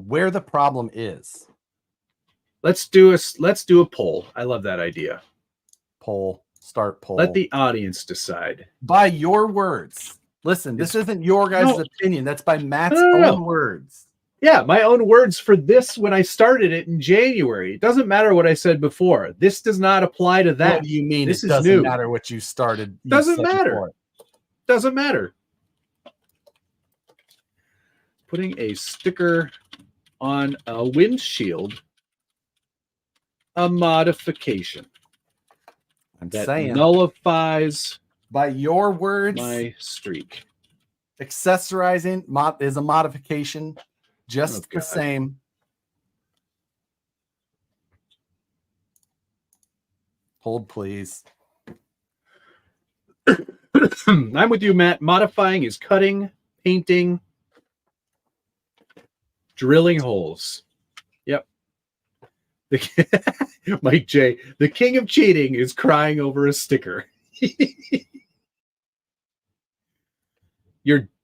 where the problem is. Let's do a poll. I love that idea. Start poll. Let the audience decide. By your words, Listen, this isn't your guys' opinion. That's by Matt's No. own words. Yeah, my own words for this when I started it in January. It doesn't matter what I said before. This does not apply to that. What do you mean? This It is doesn't new. matter what you started. You Doesn't said matter. before. Doesn't matter. Putting a sticker on a windshield, a modification I'm that saying, nullifies by your words, my streak. accessorizing is a modification, just the same. Hold, please. I'm with you, Matt. Modifying is cutting, painting, drilling holes. Yep. Mike J, the king of cheating, is crying over a sticker.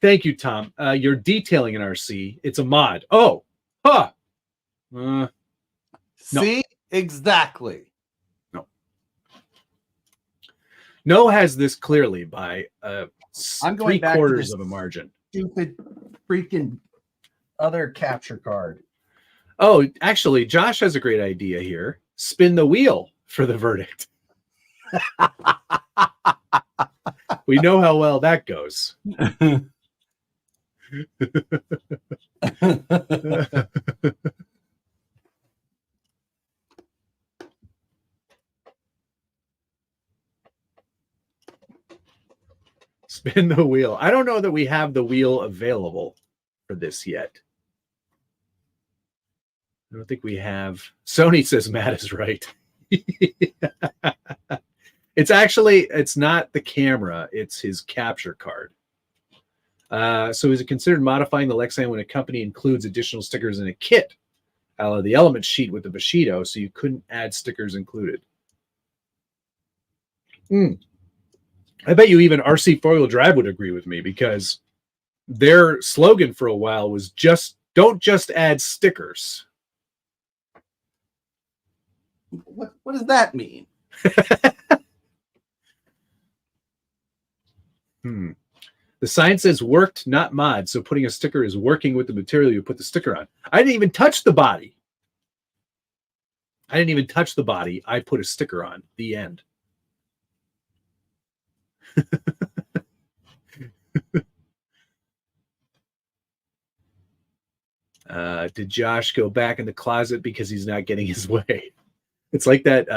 Thank you, Tom. You're detailing an RC. It's a mod. Oh, huh. See, exactly. No has this clearly by I'm going back to 3/4 this of a margin. Stupid freaking other capture card. Oh, actually, Josh has a great idea here. Spin the wheel for the verdict. We know how well that goes. Spin the wheel. I don't know that we have the wheel available for this yet. I don't think we have. Sony says Matt is right. It's not the camera, it's his capture card. So is it considered modifying the Lexan when a company includes additional stickers in a kit, a la the element sheet with the Bushido, so you couldn't add stickers included? I bet you even RC four-wheel drive would agree with me, because their slogan for a while was don't just add stickers. What does that mean? The sign says worked, not mod, so putting a sticker is working with the material you put the sticker on. I didn't even touch the body. I put a sticker on. The end. Did Josh go back in the closet because he's not getting his way? It's like that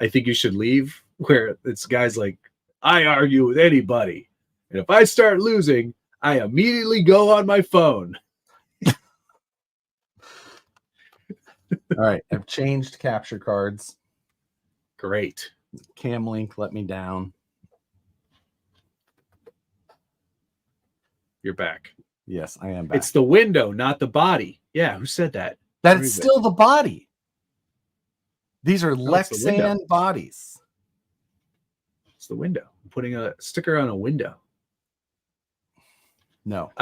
I Think You Should Leave, where it's guys like, I argue with anybody, and if I start losing, I immediately go on my phone. All right, I've changed capture cards. Great. Cam Link let me down. You're back. Yes, I am back. It's the window, not the body. Yeah, who said that? That's still the body. These are Lexan bodies. It's the window. I'm putting a sticker on a window. No.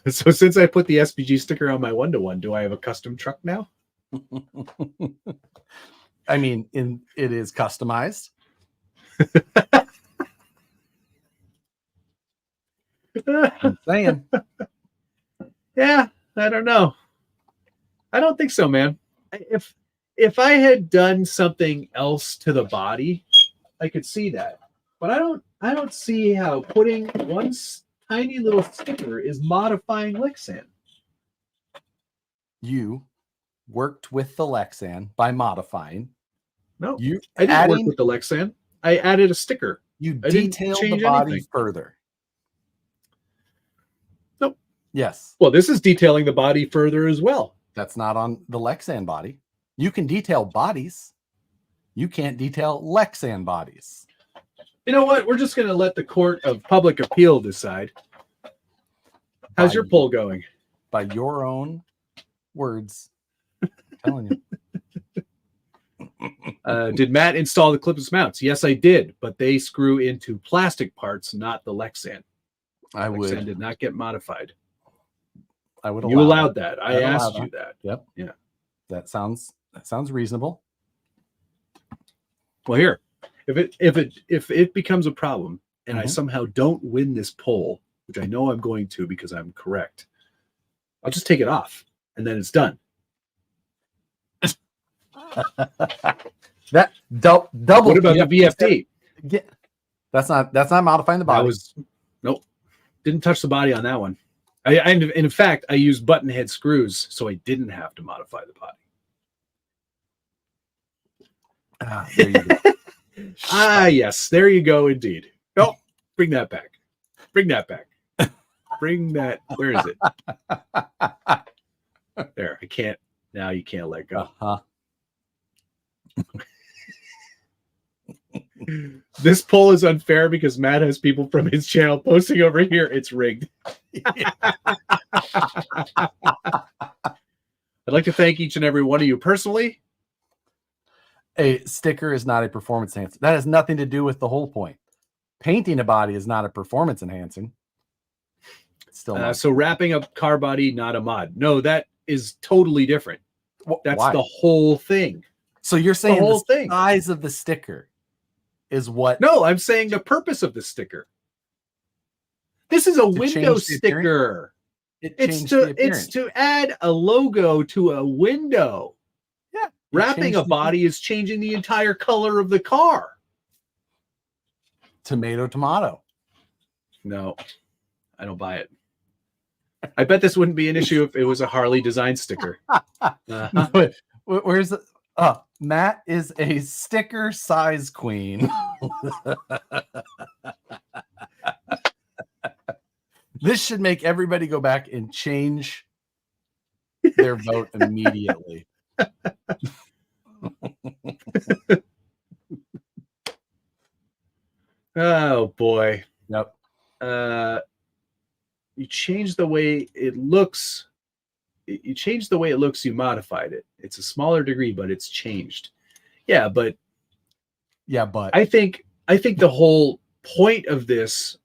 So since I put the SPG sticker on my 1-to-1, do I have a custom truck now? I mean, it is customized. I'm saying. Yeah, I don't know. I don't think so, man. If I had done something else to the body, I could see that. But I don't see how putting one tiny little sticker is modifying Lexan. You worked with the Lexan by modifying. No, I didn't work with the Lexan. I added a sticker. You detailed the body further. Nope. Yes. Well, this is detailing the body further as well. That's not on the Lexan body. You can detail bodies. You can't detail Lexan bodies. You know what? We're just going to let the Court of Public Appeal decide. How's your poll going? By your own words. I'm telling you. Did Matt install the clipless mounts? Yes, I did, but they screw into plastic parts, not the Lexan. Lexan did not get modified. I would. You allowed that. I asked you that. Yep. Yeah. That sounds reasonable. Well, here, if it becomes a problem and I somehow don't win this poll, which I know I'm going to because I'm correct, I'll just take it off and then it's done. That double. What about the VFD? That's not modifying the body. Nope. Didn't touch the body on that one. In fact, I used button head screws, so I didn't have to modify the body. There you go. Yes, there you go. Indeed. Oh, bring that back. Bring that back. Bring that. Where is it? There. I can't. Now you can't let go. This poll is unfair because Matt has people from his channel posting over here. It's rigged. I'd like to thank each and every one of you personally. A sticker is not a performance enhancer. That has nothing to do with the whole point. Painting a body is not a performance enhancing. It's still so wrapping a car body, not a mod. No, that is totally different. That's why? The whole thing. So you're saying the whole thing. Size of the sticker is what? No, I'm saying the purpose of the sticker. This is a window sticker. It's to add a logo to a window. Yeah. Wrapping a body is changing the entire color of the car. Tomato. No, I don't buy it. I bet this wouldn't be an issue if it was a Harley design sticker. Where's the... Matt is a sticker size queen. This should make everybody go back and change their vote immediately. Oh boy. Yep. You change the way it looks. You changed the way it looks. You modified it. It's a smaller degree, but it's changed. Yeah, but I think the whole point of this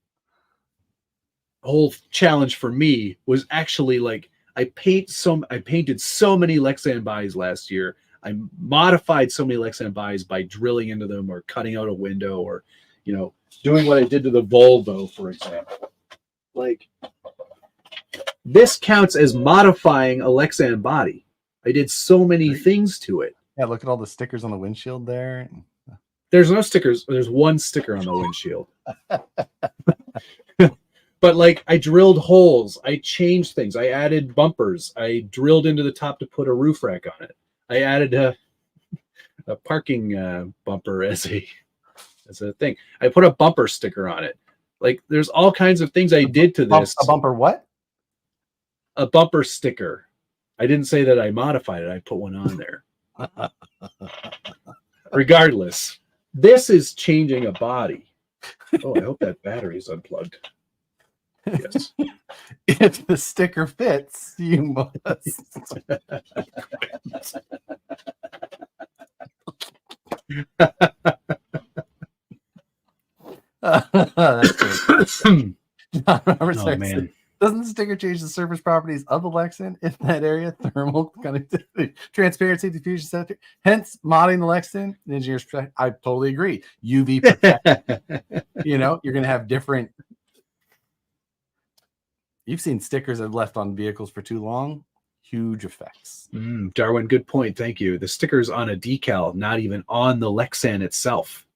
whole challenge for me was actually like I painted so many Lexan bodies last year. I modified so many Lexan bodies by drilling into them or cutting out a window or doing what I did to the Volvo, for example. Like, this counts as modifying a Lexan body. I did so many things to it. Yeah, look at all the stickers on the windshield there. There's no stickers. There's one sticker on the windshield. But like, I drilled holes. I changed things. I added bumpers. I drilled into the top to put a roof rack on it. I added a parking bumper as a thing. I put a bumper sticker on it. Like, there's all kinds of things I did to this. A bumper what? A bumper sticker. I didn't say that I modified it. I put one on there. Regardless, this is changing a body. Oh, I hope that battery is unplugged. Yes. If the sticker fits, you must. That's good. Oh, man. Doesn't the sticker change the surface properties of the Lexan in that area? Thermal conductivity, transparency, diffusion, center. Hence, modding the Lexan. Engineers, I totally agree. UV protect. You're going to have different. You've seen stickers that have left on vehicles for too long. Huge effects. Darwin, good point. Thank you. The sticker's on a decal, not even on the Lexan itself.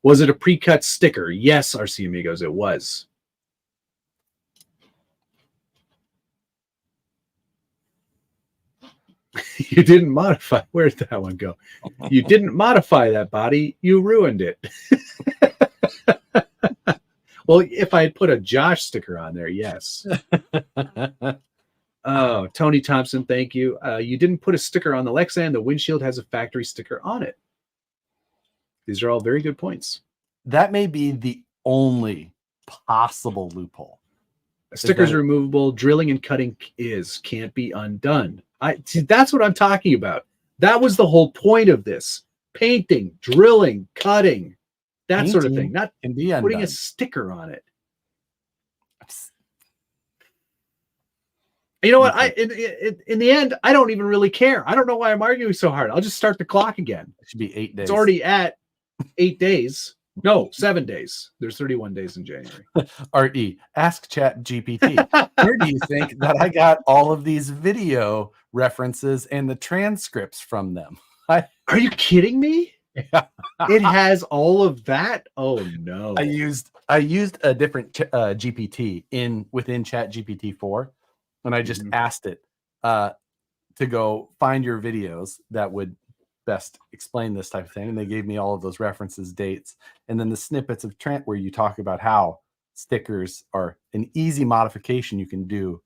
Was it a pre-cut sticker? Yes, RC Amigos, it was. You didn't modify. Where'd that one go? You didn't modify that body. You ruined it. Well, if I had put a Josh sticker on there, yes. Oh, Tony Thompson, thank you. You didn't put a sticker on the Lexan. The windshield has a factory sticker on it. These are all very good points. That may be the only possible loophole. A sticker's removable. Drilling and cutting can't be undone. That's what I'm talking about. That was the whole point of this. Painting, drilling, cutting, that sort of thing. Not putting a sticker on it. You know what? In the end, I don't even really care. I don't know why I'm arguing so hard. I'll just start the clock again. It should be 8 days. It's already at 8 days. No, 7 days. There's 31 days in January. RE, ask Chat GPT. Where do you think that I got all of these video references and the transcripts from them? Are you kidding me? It has all of that? Oh no. I used a different GPT within Chat GPT 4, and I just asked it to go find your videos that would best explain this type of thing, and they gave me all of those references, dates, and then the snippets of Trent where you talk about how stickers are an easy modification you can do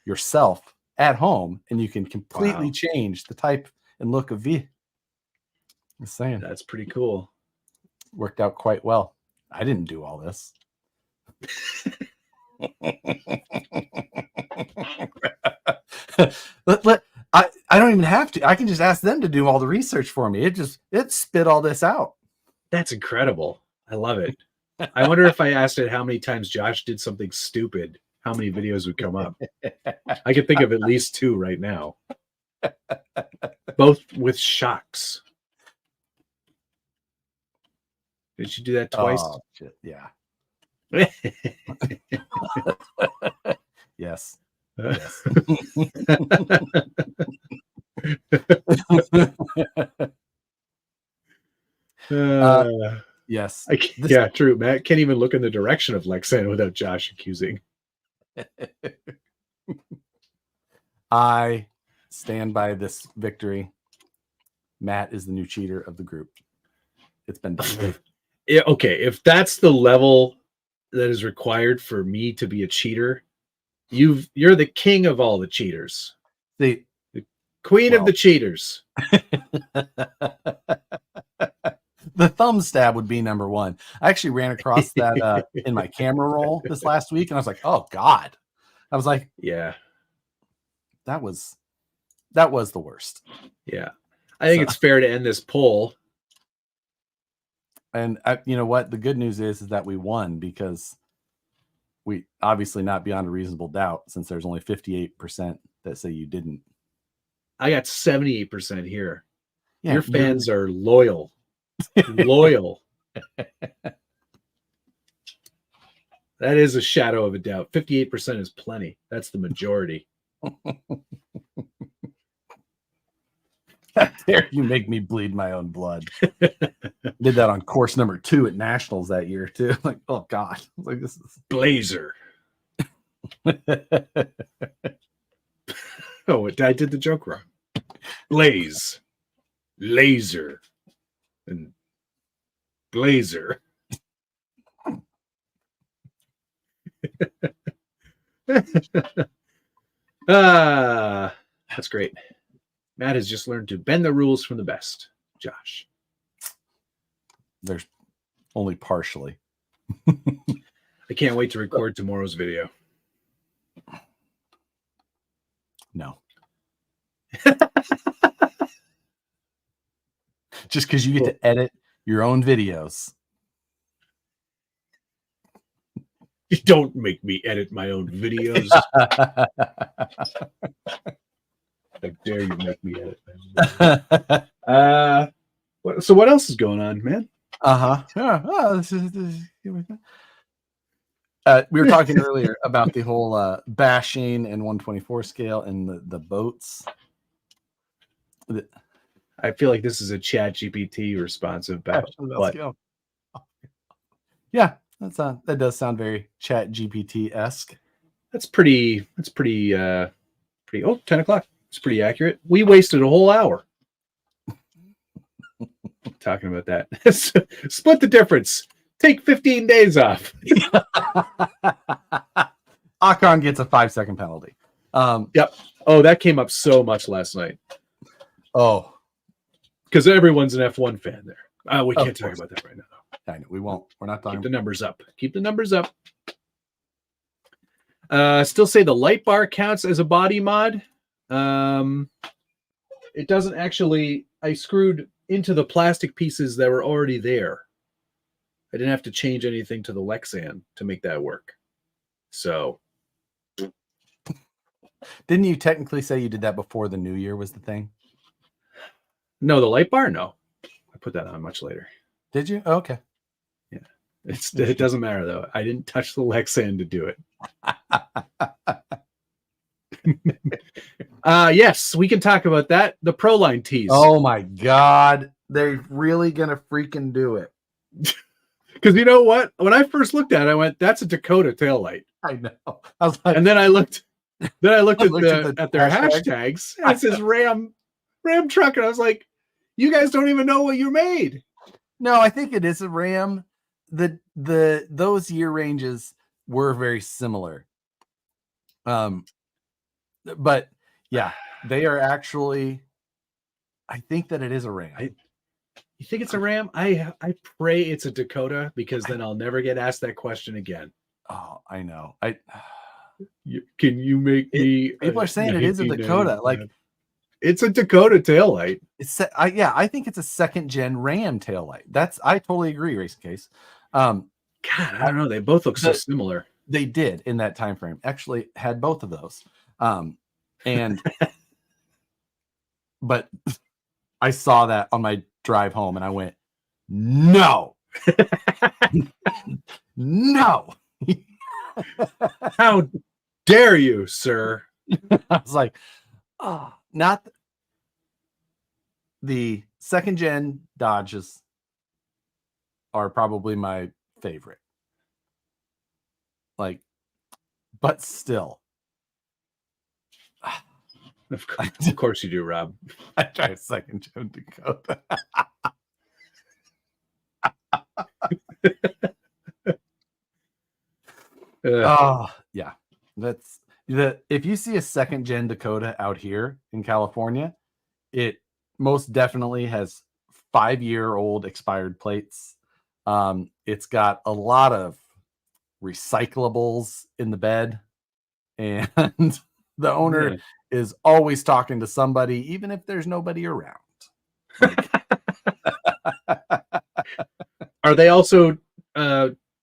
yourself at home, and you can completely change the type and look of V. I'm saying that's pretty cool. Worked out quite well. I didn't do all this. I don't even have to. I can just ask them to do all the research for me. It spit all this out. That's incredible. I love it. I wonder if I asked it how many times Josh did something stupid, how many videos would come up. I could think of at least 2 right now. Both with shocks. Did you do that twice? Oh, shit. Yeah. Yes. Yes. Yes. Yeah, true. Matt can't even look in the direction of Lexan without Josh accusing. I stand by this victory. Matt is the new cheater of the group. It's been done. Yeah, okay, if that's the level that is required for me to be a cheater, you're the king of all the cheaters. The queen of the cheaters. The thumb stab would be number 1. I actually ran across that in my camera roll this last week, and I was like, oh God. I was like, yeah, that was the worst. Yeah. I think it's fair to end this poll. And you know what? The good news is that we won, because we obviously not beyond a reasonable doubt, since there's only 58% that say you didn't. I got 78% here. Yeah, your fans are loyal. Loyal. That is a shadow of a doubt. 58% is plenty. That's the majority. There, you make me bleed my own blood. Did that on course number 2 at nationals that year too. Like, oh God, like this is Blazer. Oh, I did the joke wrong. Blaze, laser, and blazer. That's great. Matt has just learned to bend the rules from the best. Josh. There's only partially. I can't wait to record tomorrow's video. No. Just because you get to edit your own videos. You don't make me edit my own videos. How dare you make me edit my own so what else is going on, man? We were talking earlier about the whole bashing and 124 scale and the boats. I feel like this is a Chat GPT responsive battle. But yeah, that does sound very Chat GPT-esque. That's pretty oh, 10 o'clock. It's pretty accurate. We wasted a whole hour talking about that. Split the difference. Take 15 days off. Akron gets a 5-second penalty. Yep. Oh, that came up so much last night. Oh, because everyone's an F1 fan there. We can't talk about that right now. I know we won't. We're not talking. Keep the numbers up. Keep the numbers up. Still say the light bar counts as a body mod. It doesn't actually. I screwed into the plastic pieces that were already there. I didn't have to change anything to the Lexan to make that work. So, didn't you technically say you did that before the new year was the thing? No, the light bar. No, I put that on much later. Did you? Oh, okay. It doesn't matter though. I didn't touch the Lexan to do it. Yes, we can talk about that. The Proline tees. Oh my God. They're really going to freaking do it. Because you know what? When I first looked at it, I went, that's a Dakota taillight. I know. I was like, And then I looked at their hashtag. hashtags, and it says Ram truck. And I was like, you guys don't even know what you made. No, I think it is a Ram. Those year ranges were very similar. But yeah, they are actually, I think that it is a Ram. You think it's a Ram? I pray it's a Dakota, because then I'll never get asked that question again. Oh, I know. Can you make me? People are saying it is a Dakota. Like, it's a Dakota taillight. I think it's a second gen Ram taillight. I totally agree, Racing Case. God, I don't know. They both look so similar. They did in that time frame. Actually, had both of those. And but I saw that on my drive home, and I went, no, no. How dare you, sir? I was like, oh, not the second gen Dodges are probably my favorite. Like, but still. Of course you do, Rob. I tried second gen Dakota. Oh, yeah. That's if you see a second gen Dakota out here in California, it most definitely has 5-year-old expired plates. It's got a lot of recyclables in the bed, and the owner is always talking to somebody, even if there's nobody around. Are they also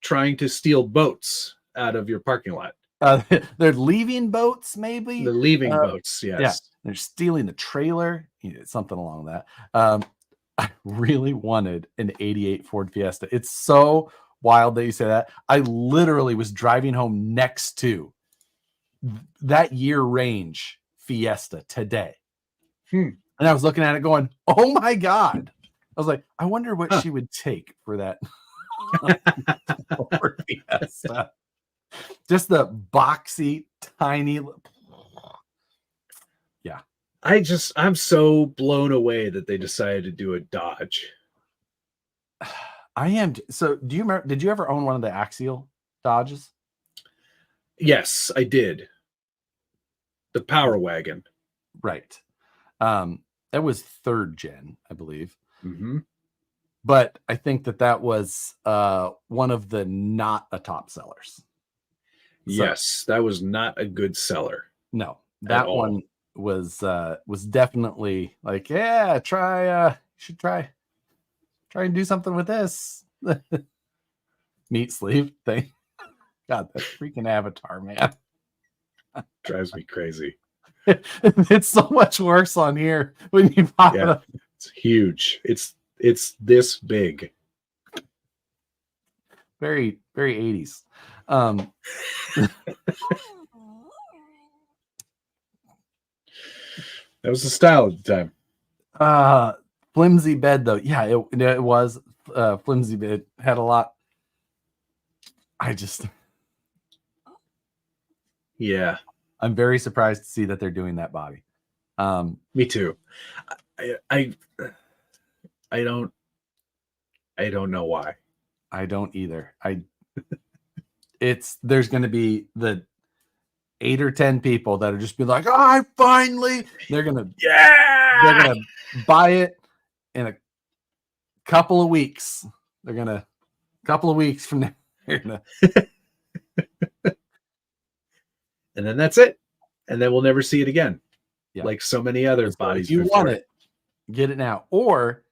trying to steal boats out of your parking lot? They're leaving boats, maybe. They're leaving boats, yes. Yeah, they're stealing the trailer, something along that. I really wanted an 88 Ford Fiesta. It's so wild that you say that. I literally was driving home next to that year range Fiesta today. And I was looking at it going, oh my God. I was like, I wonder what she would take for that Ford Fiesta. Just the boxy, tiny. Yeah. I'm so blown away that they decided to do a Dodge. I am. So do you remember, did you ever own one of the Axial Dodges? Yes, I did. The Power Wagon. Right. That was third gen, I believe. Mm-hmm. But I think that was one of the not a top sellers. Yes, that was not a good seller. No, that one was definitely like, yeah, should try and do something with this. Meat sleeve thing. God, that freaking Avatar, man. Drives me crazy. It's so much worse on here when you pop it up. It's huge. It's this big. Very, very 80s. That was the style at the time. Flimsy bed, though. Yeah, it was flimsy bed. Had a lot. Yeah. I'm very surprised to see that they're doing that body. Me too. I don't know why. I don't either. There's going to be the 8 or 10 people that are just be like, oh, they're going to buy it in a couple of weeks. A couple of weeks from now. And then that's it. And then we'll never see it again. Yeah. Like so many other bodies. If you want it, get it now. Or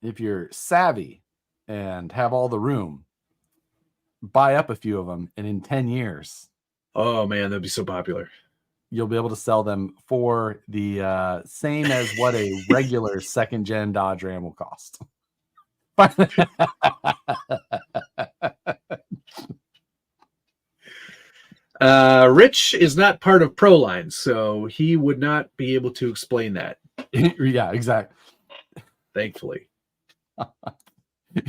if you're savvy and have all the room, buy up a few of them. And in 10 years. Oh, man, that'd be so popular. You'll be able to sell them for the same as what a regular second-gen Dodge Ram will cost. Rich is not part of Proline, so he would not be able to explain that, Yeah, exactly. thankfully.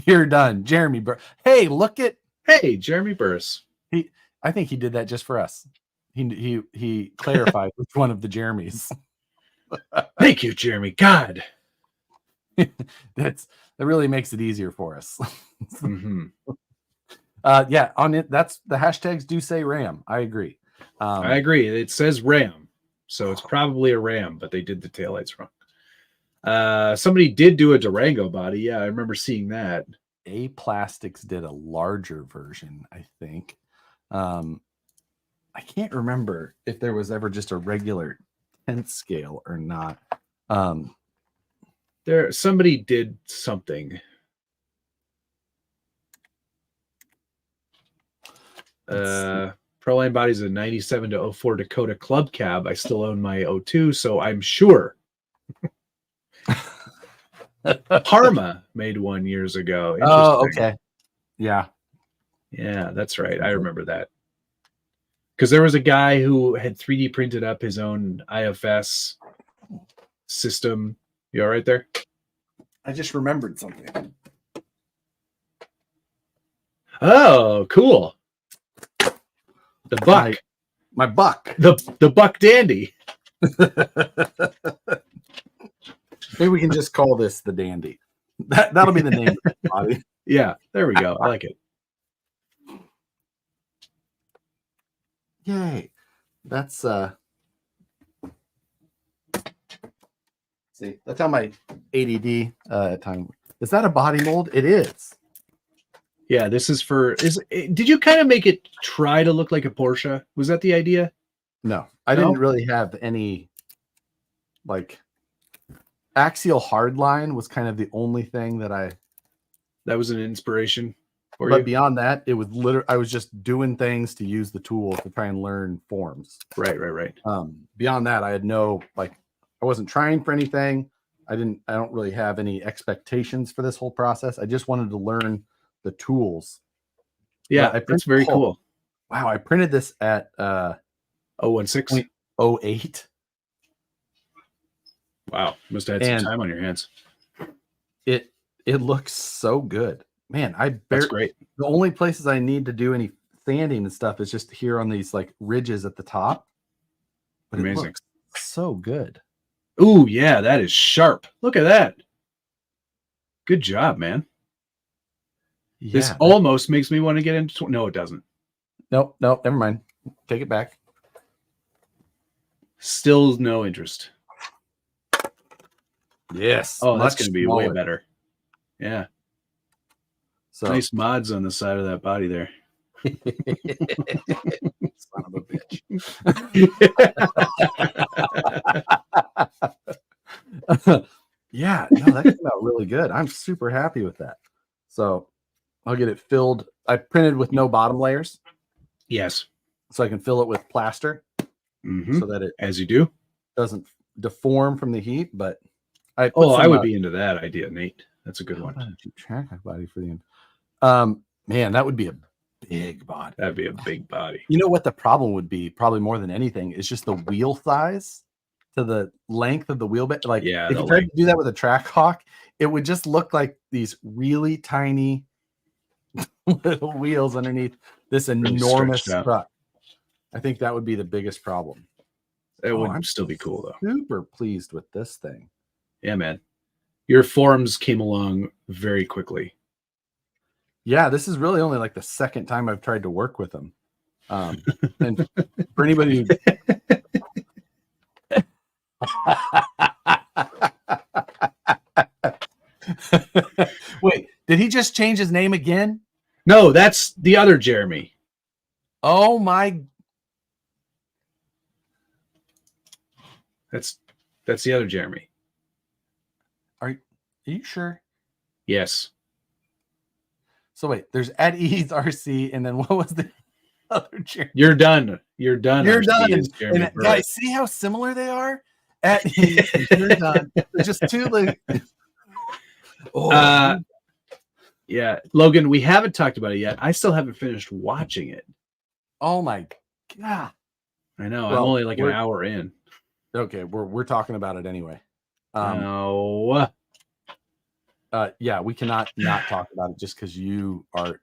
You're done, Jeremy. Hey, look at Hey, Jeremy Burris. I think he did that just for us. He clarified which one of the Jeremys. Thank you, Jeremy. God. That really makes it easier for us. Mm-hmm. Yeah, on it. That's the hashtags do say RAM. I agree. I agree. It says RAM, so it's probably a RAM, but they did the taillights wrong. Somebody did do a Durango body. Yeah, I remember seeing that. A Plastics did a larger version, I think. I can't remember if there was ever just a regular 10th scale or not. Somebody did something. Proline Body's a 97 to 04 Dakota Club Cab. I still own my 02, so I'm sure. Parma made one years ago. Oh, okay. Yeah. Yeah, that's right. I remember that. Because there was a guy who had 3D printed up his own IFS system. You all right there? I just remembered something. Oh, cool. The Buck. My Buck. The Buck Dandy. Maybe we can just call this the Dandy. That'll be the name of the body. Yeah, there we go. I like it. Yay. That's see, that's how my ADD time. Is that a body mold? It is. Yeah, this is for did you kind of make it try to look like a Porsche? Was that the idea? No, I didn't really have any like axial hardline was kind of the only thing that was an inspiration for but you. Beyond that, it was literally I was just doing things to use the tool to try and learn forms. Right. Beyond that, I had no I wasn't trying for anything. I don't really have any expectations for this whole process. I just wanted to learn the tools. Yeah, that's very cool. Wow, I printed this at 016. 0.08. Wow, must have had some time on your hands. It looks so good, man. That's great. The only places I need to do any sanding and stuff is just here on these like ridges at the top. But amazing, it looks so good. Ooh, yeah, that is sharp. Look at that. Good job, man. Yeah, this almost makes me want to get into. No, it doesn't. Nope. Never mind. Take it back. Still no interest. Yes. Oh, that's going to be way better. Yeah. So nice mods on the side of that body there. Son of a bitch. Yeah, no, that came out really good. I'm super happy with that. So I'll get it filled. I printed with no bottom layers. Yes. So I can fill it with plaster. Mm-hmm. So that it, as you do, doesn't deform from the heat. But I would be into that idea, Nate. That's a good one. Track body for the end. Man, that would be a big body. That'd be a big body. You know what the problem would be? Probably more than anything is just the wheel size to the length of the wheelbase. Like, yeah, if you tried to do that with a track hawk, it would just look like these really tiny little wheels underneath this enormous truck. I think that would be the biggest problem. It would still be cool though. Super pleased with this thing. Yeah, man. Your forms came along very quickly. Yeah, this is really only like the second time I've tried to work with them. And for anybody Wait, did he just change his name again? No, that's the other Jeremy. Oh my. That's the other Jeremy. Are you sure? Yes. So wait, there's at Ease RC, and then what was the other Jeremy? You're done. You're done. You're done. And guys, see how similar they are? At Ease, you're done. They're just two like. Yeah, Logan, we haven't talked about it yet. I still haven't finished watching it. Oh my God. I know. I'm Well, only like an hour in. Okay, we're talking about it anyway. No. Yeah, we cannot not talk about it just because you are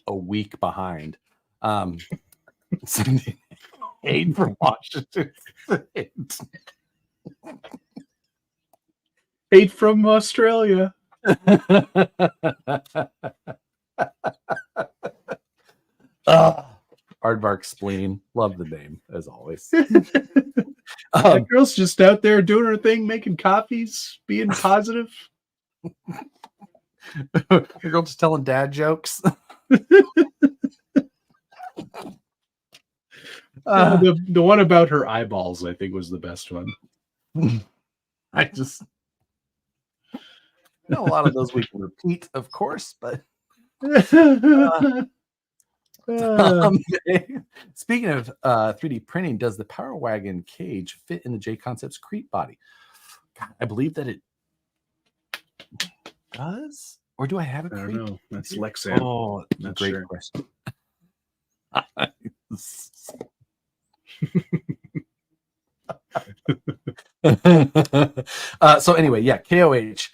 a week behind. Sending aid from Washington State. Aid from Australia. Aardvark Spleen. Love the name, as always. That girl's just out there doing her thing, making coffees, being positive. The girl just telling dad jokes. The one about her eyeballs, I think, was the best one. I just a lot of those we can repeat, of course, but speaking of 3D printing, does the Power Wagon cage fit in the J Concepts Crete body? God, I believe that it does. Or do I have a Crete? I don't know. That's Lexan. Oh, Not great sure. question. So anyway, yeah, KOH,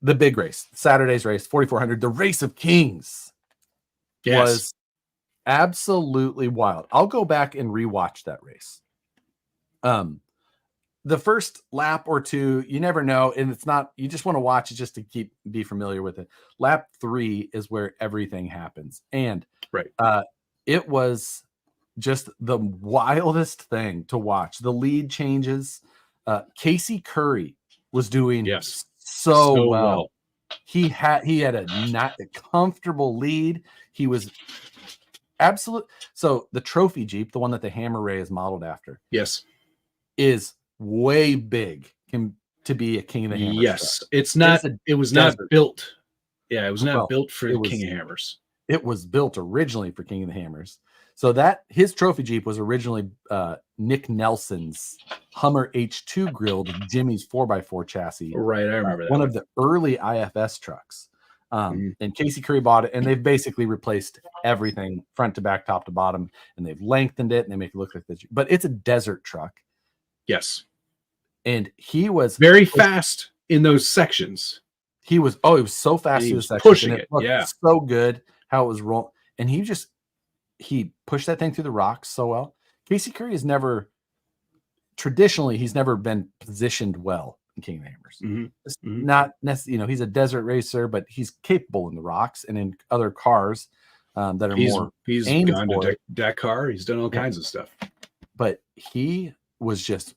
the big race, Saturday's race, 4,400, the Race of Kings, was absolutely wild. I'll go back and rewatch that race. The first lap or two, you never know, and it's not, you just want to watch it just to be familiar with it. Lap 3 is where everything happens, and it was just the wildest thing to watch. The lead changes. Casey Curry was doing so well. He had a comfortable lead. He was absolute. So the trophy Jeep, the one that the Hammer Ray is modeled after, is way big to be a King of the Hammers. Yes, truck. It's not. It was not built. Yeah, it was not built for King of Hammers. It was built originally for King of the Hammers. So that his trophy Jeep was originally Nick Nelson's Hummer H2 grilled Jimmy's 4x4 chassis. Right, I remember that. One of the early IFS trucks. And Casey Curry bought it, and they've basically replaced everything front to back, top to bottom, and they've lengthened it and they make it look like this. But it's a desert truck. Yes. And he was very fast in those sections. He was so fast in the sections. Pushing and it looked so good how it was rolling. And he pushed that thing through the rocks so well. Casey Curry has never been positioned well in King of the Hammers. Not necessarily, he's a desert racer, but he's capable in the rocks and in other cars that are more. He's gone to Dakar. He's done all kinds of stuff. But he was just,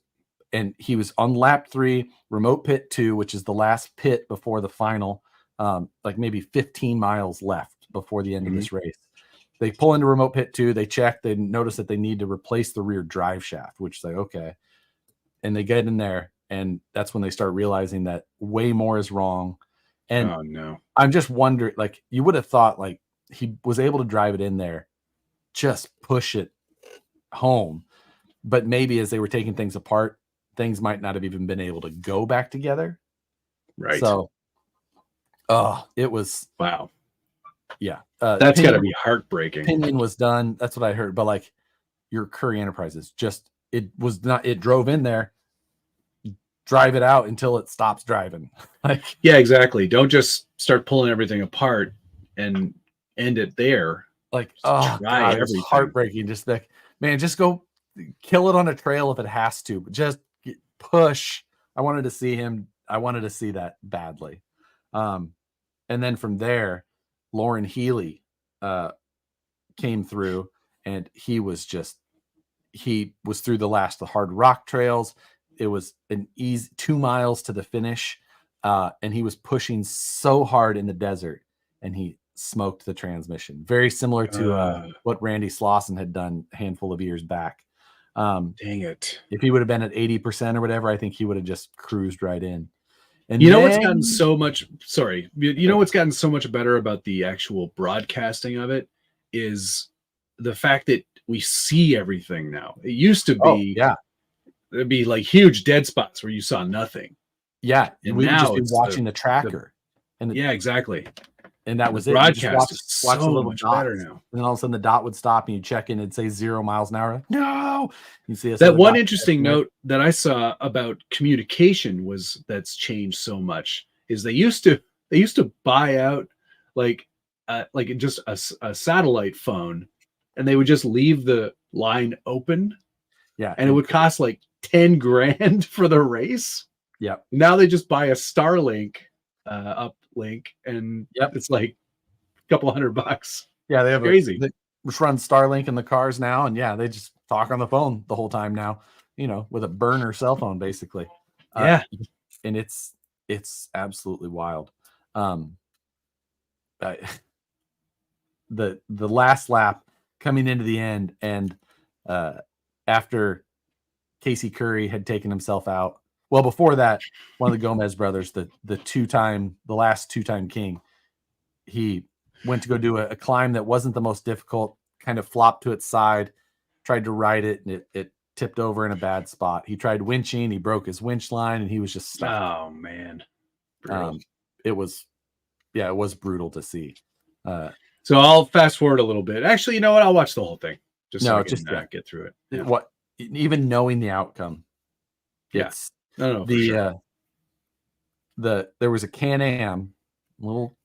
and he was on lap 3, remote pit 2, which is the last pit before the final, like maybe 15 miles left before the end of this race. They pull into remote pit 2, they check, they notice that they need to replace the rear drive shaft, which is like, okay. And they get in there, and that's when they start realizing that way more is wrong. And oh no, I'm just wondering, like, you would have thought like he was able to drive it in there, just push it home. But maybe as they were taking things apart, things might not have even been able to go back together. Right. So, it was wow. Yeah. That's got to be heartbreaking. Pinion was done. That's what I heard. But like your Curry Enterprises, it drove in there, drive it out until it stops driving. Yeah, exactly. Don't just start pulling everything apart and end it there. Like, God, it's heartbreaking. Just like, man, just go kill it on a trail if it has to, but just push. I wanted to see him. I wanted to see that badly. And then from there, Lauren Healy came through, and he was through the hard rock trails. It was an easy 2 miles to the finish, and he was pushing so hard in the desert, and he smoked the transmission. Very similar to what Randy Slauson had done a handful of years back. Dang it. If he would have been at 80% or whatever, I think he would have just cruised right in. And what's gotten so much what's gotten so much better about the actual broadcasting of it is the fact that we see everything now. It used to be there'd be like huge dead spots where you saw nothing. Yeah, and we would just be watching the tracker. Yeah, exactly. and that The was it. You just broadcast is watch the so little much dots, better now. and then all of a sudden the dot would stop, and you check in and say 0 miles an hour. No, you see That one interesting note that I saw about communication was that's changed so much is they used to buy out like just a satellite phone, and they would just leave the line open, Yeah, and it would cost like 10 grand for the race. Yep. Now they just buy a Starlink uplink, and it's like a couple $100. Yeah, they have crazy. They just run Starlink in the cars now, and yeah, they just talk on the phone the whole time now. With a burner cell phone, basically. Yeah, and it's absolutely wild. The last lap coming into the end, and after Casey Curry had taken himself out. Well, before that, one of the Gomez brothers, the last two-time king, he went to go do a climb that wasn't the most difficult, kind of flopped to its side, tried to ride it, and it tipped over in a bad spot. He tried winching, he broke his winch line, and he was just stuck. Oh man. It was brutal to see. So I'll fast forward a little bit. Actually, you know what? I'll watch the whole thing just so I can get through it. Yeah. What, even knowing the outcome? It's no, there was a Can-Am little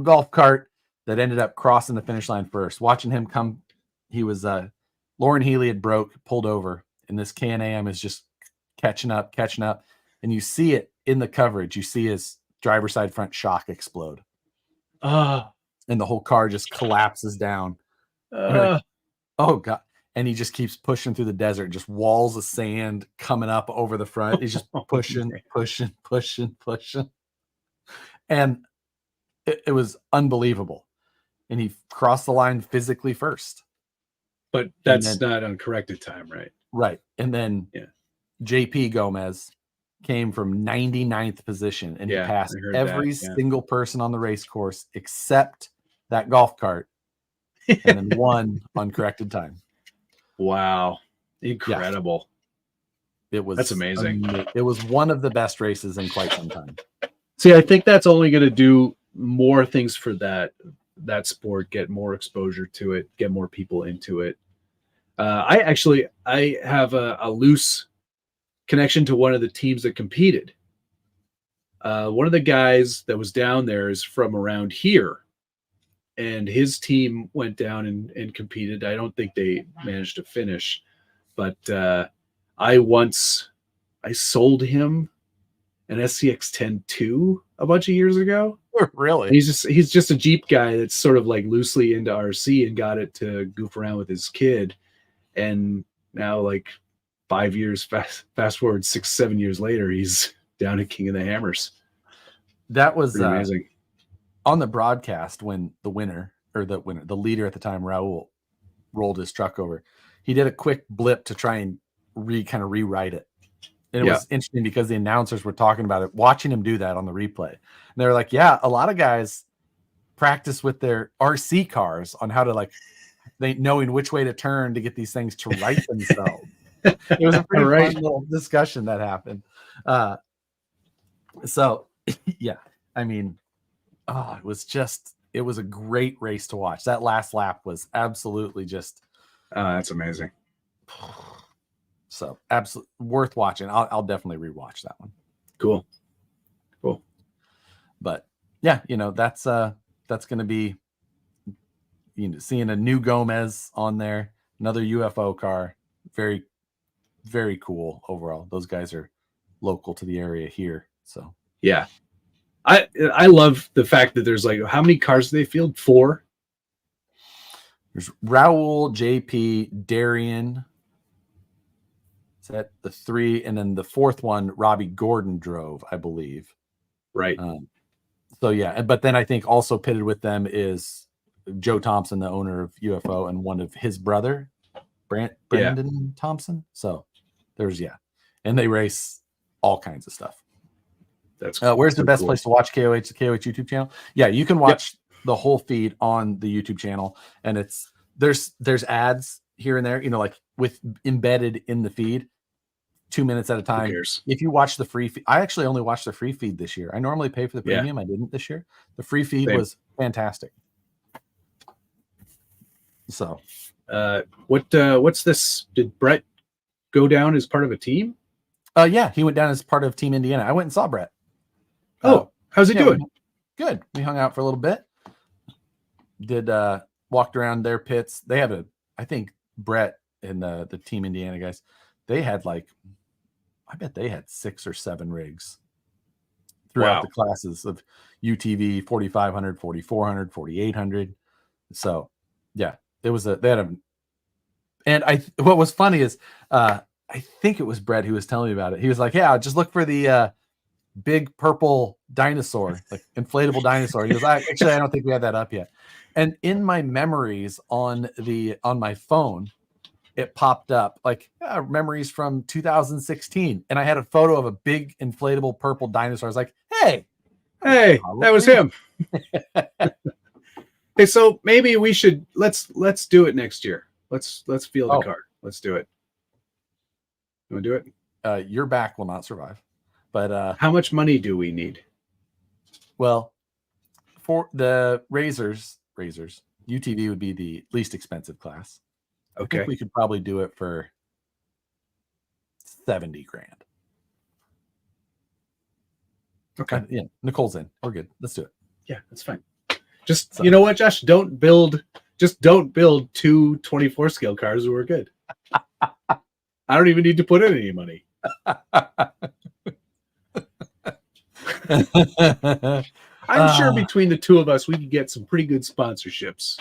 golf cart that ended up crossing the finish line first. Watching him come, he was Lauren Healy had pulled over, and this Can-Am is just catching up, and you see it in the coverage. You see his driver's side front shock explode. And the whole car just collapses down. Like, oh God. And he just keeps pushing through the desert, just walls of sand coming up over the front. He's just pushing. And it was unbelievable. And he crossed the line physically first. But that's not uncorrected time, right? Right. And then JP Gomez came from 99th position, and he passed every single person on the race course except that golf cart, and then won on corrected time. Wow. Incredible. That's amazing. It was one of the best races in quite some time. See, I think that's only going to do more things for that sport, get more exposure to it, get more people into it. I have a loose connection to one of the teams that competed. One of the guys that was down there is from around here, and his team went down and competed. I don't think they managed to finish, but I sold him an SCX 10-2 a bunch of years ago. Really? He's just a Jeep guy that's sort of like loosely into RC and got it to goof around with his kid. And now, like 5 years fast forward 6-7 years later, he's down at King of the Hammers. That was amazing. On the broadcast when the leader at the time, Raul, rolled his truck over. He did a quick blip to try and rewrite it. And it was interesting because the announcers were talking about it, watching him do that on the replay. And they were like, yeah, a lot of guys practice with their RC cars on how to knowing which way to turn to get these things to right themselves. It was a pretty fun little discussion that happened. So yeah, I mean, it was a great race to watch. That last lap was absolutely just that's amazing. So absolutely worth watching. I'll definitely rewatch that one. Cool. But yeah, that's going to be, seeing a new Gomez on there, another UFO car. Very, very cool overall. Those guys are local to the area here. So yeah, I love the fact that there's how many cars do they field? 4. There's Raul, JP, Darian. Is that the 3? And then the 4th one, Robbie Gordon drove, I believe. Right. So yeah, but then I think also pitted with them is Joe Thompson, the owner of UFO, and one of his brother, Brandon Thompson. So there's and they race all kinds of stuff. That's where's the best place to watch KOH? The KOH YouTube channel. Yeah, you can watch the whole feed on the YouTube channel, and there's ads here and there, with embedded in the feed. 2 minutes at a Who time. cares? If you watch the free feed, I actually only watched the free feed this year. I normally pay for the premium. I didn't this year. The free feed Same. was fantastic. So, what's this? Did Brett go down as part of a team? yeah, he went down as part of Team Indiana. I went and saw Brett. Oh, how's he doing? Good. We hung out for a little bit. Did walked around their pits. They have I think Brett and the Team Indiana guys, they had I bet they had 6 or 7 rigs throughout the classes of UTV 4500, 4400, 4800. So, yeah, it was they had and what was funny is I think it was Brett who was telling me about it. He was like, "Yeah, just look for the big purple dinosaur, like inflatable dinosaur." He goes, "Actually, I don't think we have that up yet." And in my memories on my phone, it popped up memories from 2016, and I had a photo of a big inflatable purple dinosaur. I was like, "Hey, that was him." Hey, so maybe we should let's do it next year. Let's field a card. Let's do it. You want to do it? Your back will not survive. But how much money do we need? Well, for the razors, UTV would be the least expensive class. Okay. I think we could probably do it for $70,000. Okay. Yeah, Nicole's in. We're good. Let's do it. Yeah, that's fine. Just you know what, Josh? Don't build 2 24 scale cars. We're good. I don't even need to put in any money. I'm sure between the two of us, we could get some pretty good sponsorships.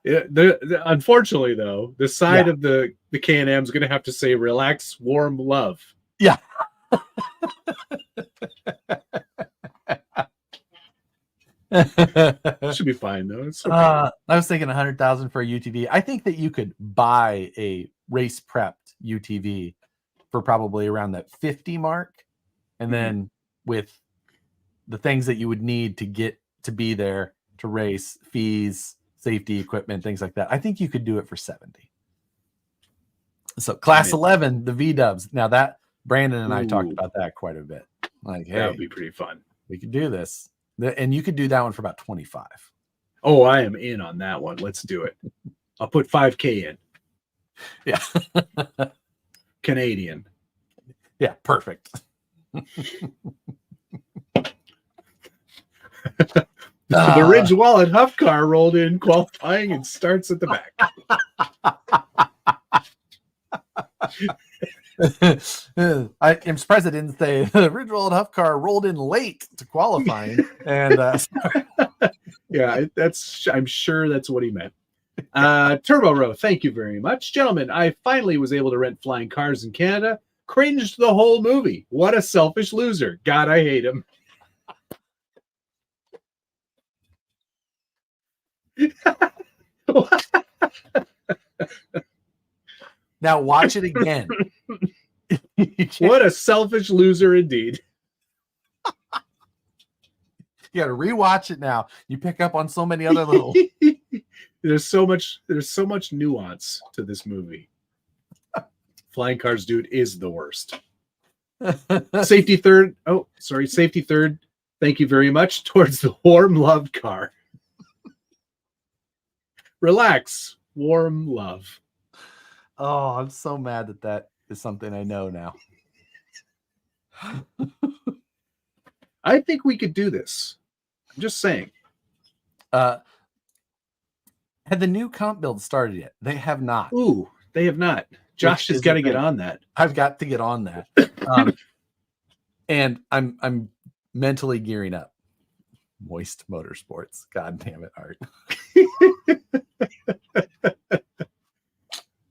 Unfortunately, though, the side of the K&M is going to have to say "relax, warm, love." Yeah. Should be fine though. It's okay. I was thinking 100,000 for a UTV. I think that you could buy a race prepped UTV for probably around that 50 mark, and then with the things that you would need to get to be there to race, fees, safety equipment, things like that, I think you could do it for 70. So class 11, the V dubs. Now that Brandon and I talked about that quite a bit. Like, hey, that would be pretty fun. We could do this. And you could do that one for about 25. Oh, I am in on that one. Let's do it. I'll put 5K in. Yeah. Canadian. Yeah, perfect. The Ridge Wallet Huff car rolled in qualifying and starts at the back. I am surprised I didn't say the Ridge Wallet Huff car rolled in late to qualifying. And yeah, I'm sure that's what he meant. Turbo Row, thank you very much. Gentlemen, I finally was able to rent flying cars in Canada. Cringed the whole movie. What a selfish loser. God, I hate him. Now watch it again. What a selfish loser indeed. You got to rewatch it now. You pick up on so many other little. There's so much nuance to this movie. Flying Cars dude is the worst. Safety third. Oh, sorry. Safety third. Thank you very much. Towards the warm love car. Relax. Warm love. Oh, I'm so mad that is something I know now. I think we could do this. I'm just saying. Had the new comp build started yet? They have not. Ooh, they have not. Josh has got to get on that. I've got to get on that. And I'm mentally gearing up. Moist Motorsports. God damn it, Art.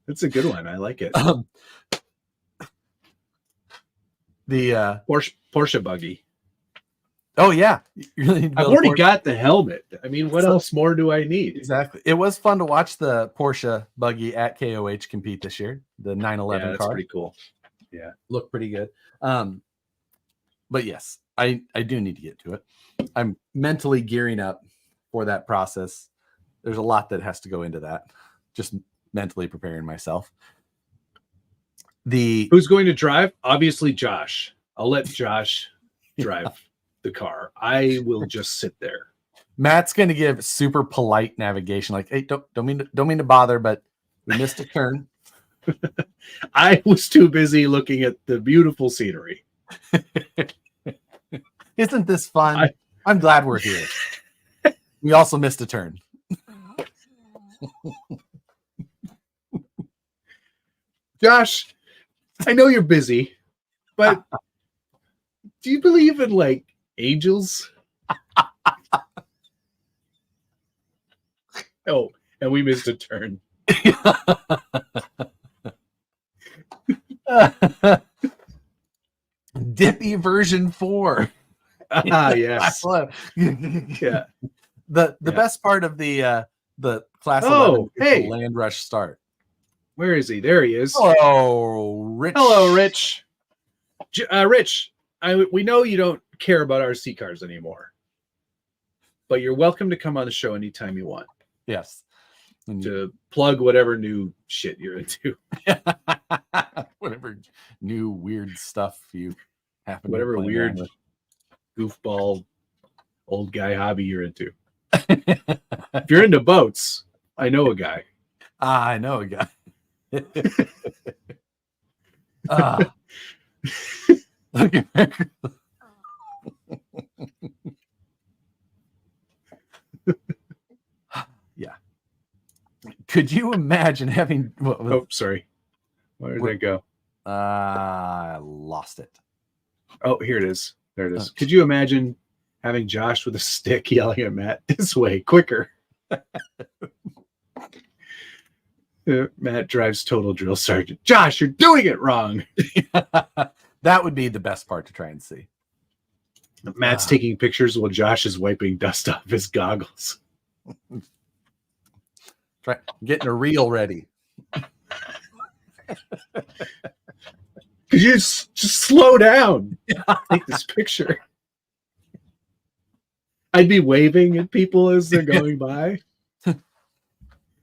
That's a good one. I like it. The Porsche buggy. Oh yeah, I've already got the helmet. I mean, what else more do I need? Exactly. It was fun to watch the Porsche buggy at KOH compete this year. The 911 car. That's pretty cool. Yeah, looked pretty good. But yes, I do need to get to it. I'm mentally gearing up for that process. There's a lot that has to go into that. Just mentally preparing myself. Who's going to drive? Obviously, Josh. I'll let Josh drive the car. I will just sit there. Matt's going to give super polite navigation, like, "Hey, don't mean to bother, but we missed a turn." I was too busy looking at the beautiful scenery. Isn't this fun? I'm glad we're here. We also missed a turn. Josh, I know you're busy, but do you believe in like angels? Oh, and we missed a turn. Dippy version 4. Ah, yes. Yeah. The best part of the class 11 is the land rush start. Where is he? There he is. Hello, Rich. Hello, Rich. Rich, we know you don't care about RC cars anymore, but you're welcome to come on the show anytime you want. Yes. To plug whatever new shit you're into. Whatever new weird stuff you happen whatever to weird goofball old guy hobby you're into. If you're into boats, I know a guy. I know a guy. Yeah. Could you imagine having? Sorry. Where did that go? I lost it. Oh, here it is. There it is. Could you imagine having Josh with a stick yelling at Matt, "This way, quicker"? Matt drives total drill sergeant. Josh, you're doing it wrong. That would be the best part to try and see. Matt's taking pictures while Josh is wiping dust off his goggles. Try getting a reel ready. Could you just slow down? Take this picture. I'd be waving at people as they're going by.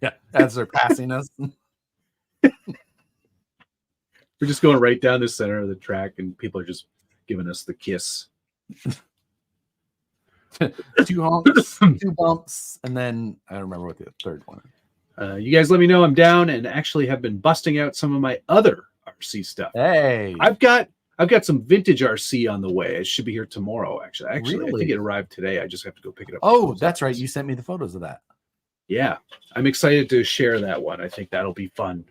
Yeah, as they're passing us. We're just going right down the center of the track, and people are just giving us the kiss. 2 honks, 2 bumps, and then I don't remember what the third one is. You guys let me know I'm down and actually have been busting out some of my other RC stuff. Hey, I've got some vintage RC on the way. It should be here tomorrow, actually. Really? I think it arrived today. I just have to go pick it up. Oh, that's right. You sent me the photos of that. Yeah. I'm excited to share that one. I think that'll be fun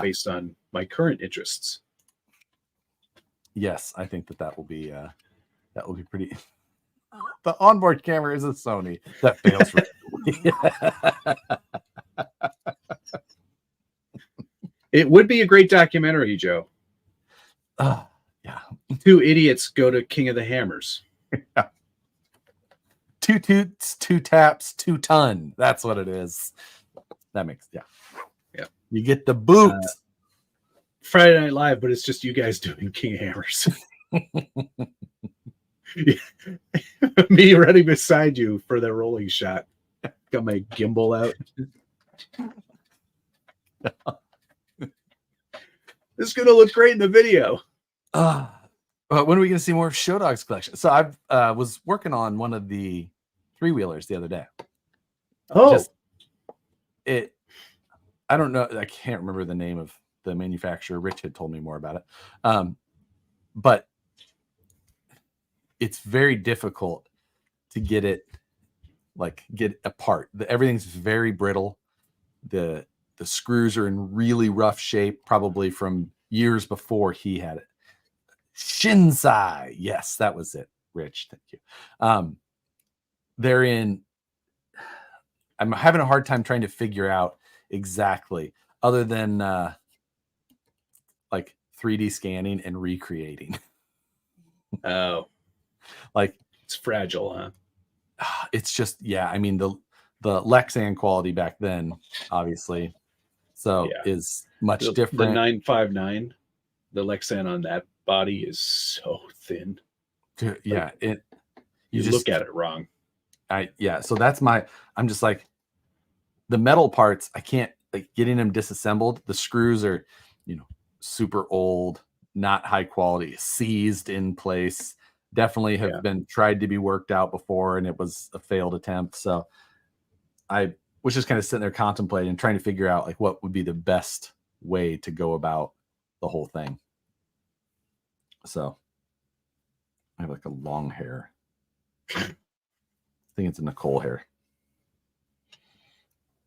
based on my current interests. Yes, I think that will be pretty. The onboard camera is a Sony. That fails. It would be a great documentary, Joe. Yeah. 2 idiots go to King of the Hammers. 2 toots, 2 taps, 2 ton. That's what it is. That makes yeah. You get the boot. Friday Night Live, but it's just you guys doing King of Hammers. Me running beside you for the rolling shot. Got my gimbal out. This is gonna look great in the video. When are we gonna see more of Show Dog's collection? So I was working on one of the 3-wheelers the other day. I don't know. I can't remember the name of the manufacturer. Rich had told me more about it. But it's very difficult to get it apart. Everything's very brittle. The screws are in really rough shape, probably from years before he had it. Shinsai. Yes, that was it. Rich, thank you. I'm having a hard time trying to figure out exactly, other than like 3D scanning and recreating. Oh, like it's fragile, huh? It's just, yeah. I mean, the Lexan quality back then, obviously, is much different. The 959, the Lexan on that body is so thin. Yeah, you just look at it wrong. So that's I'm just like, the metal parts, I can't, like, getting them disassembled. The screws are, super old, not high quality, seized in place. Definitely have been tried to be worked out before, and it was a failed attempt. So I was just kind of sitting there contemplating and trying to figure out like what would be the best way to go about the whole thing. So I have like a long hair. I think it's a Nicole hair.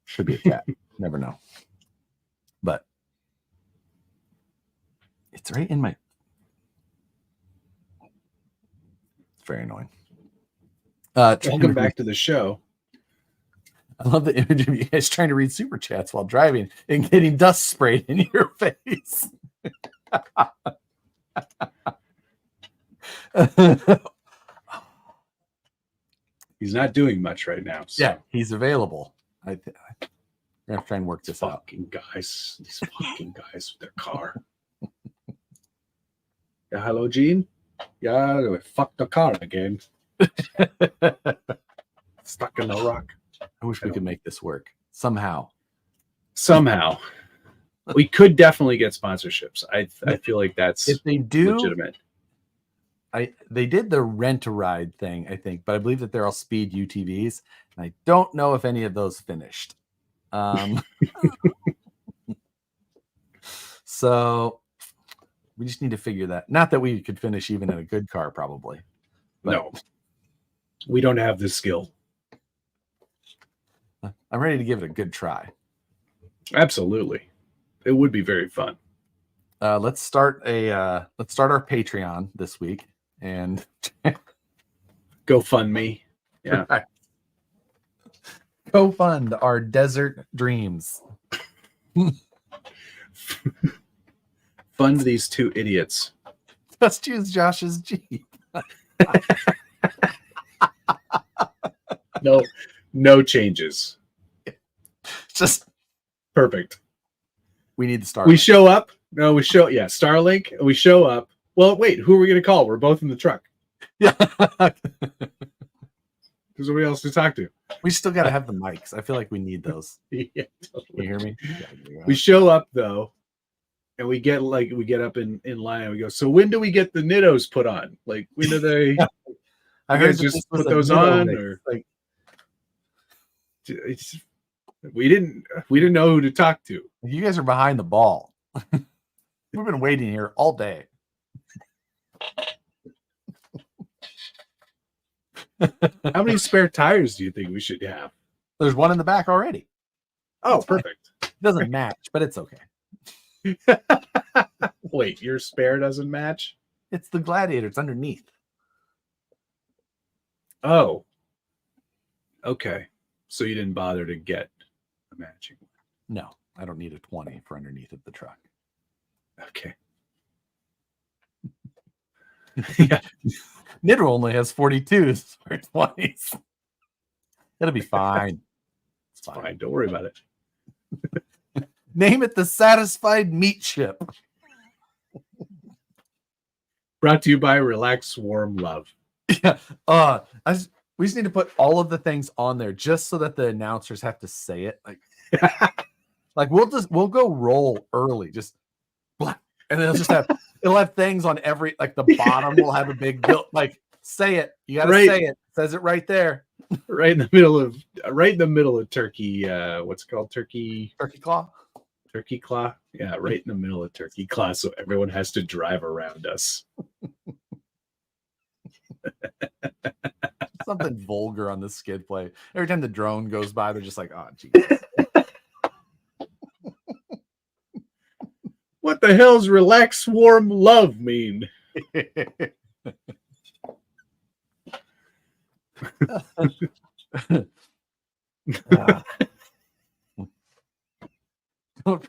Should be a cat. Never know. But it's right in my... It's very annoying. Welcome back to the show. I love the image of you guys trying to read super chats while driving and getting dust sprayed in your face. He's not doing much right now. So. Yeah, he's available. I'm going to have to try and work this out. These fucking guys with their car. Yeah, hello, Gene. Yeah, we fucked the car again. Stuck in the rock. I wish we could make this work somehow. We could definitely get sponsorships. I feel like that's if they do legitimate. They did the rent a ride thing, I think, but I believe that they're all speed UTVs, and I don't know if any of those finished. So we just need to figure that. Not that we could finish even in a good car, probably. But no, we don't have the skill. I'm ready to give it a good try. Absolutely, it would be very fun. Let's start our Patreon this week and GoFundMe. Yeah. Right. Go fund our desert dreams. Fund these two idiots. Just use Josh's Jeep. No changes. Just perfect. We need the Starlink. We show up. No, we show. Yeah, Starlink. We show up. Well, wait. Who are we going to call? We're both in the truck. Yeah. There's nobody else to talk to. We still got to have the mics. I feel like we need those. Yeah, You totally. hear me? We show up though, and we get up in line. And we go. So when do we get the Nittos put on? Like when do they? I heard just put those on, or like we didn't know who to talk to. You guys are behind the ball. We've been waiting here all day. How many spare tires do you think we should have? There's one in the back already. Oh, that's perfect. It doesn't match, but it's okay. Wait, your spare doesn't match? It's the Gladiator. It's underneath. Oh. Okay. So you didn't bother to get a matching one? No, I don't need a 20 for underneath of the truck. Okay. Yeah. Nitro only has 42s for 20s. It'll be fine. It's fine. Don't worry about it. Name it the Satisfied Meat Ship. Brought to you by Relax Warm Love. Yeah. We just need to put all of the things on there just so that the announcers have to say it. Like we'll go roll early, just and then it'll have things on every, like the bottom will have a big bill. Like say it. You gotta say it. It says it right there. Right in the middle of turkey. What's it called? Turkey claw. Turkey claw. Yeah, right in the middle of turkey claw. So everyone has to drive around us. Something vulgar on the skid plate. Every time the drone goes by, they're just like, oh, geez. What the hell's Relax Warm Love mean? Don't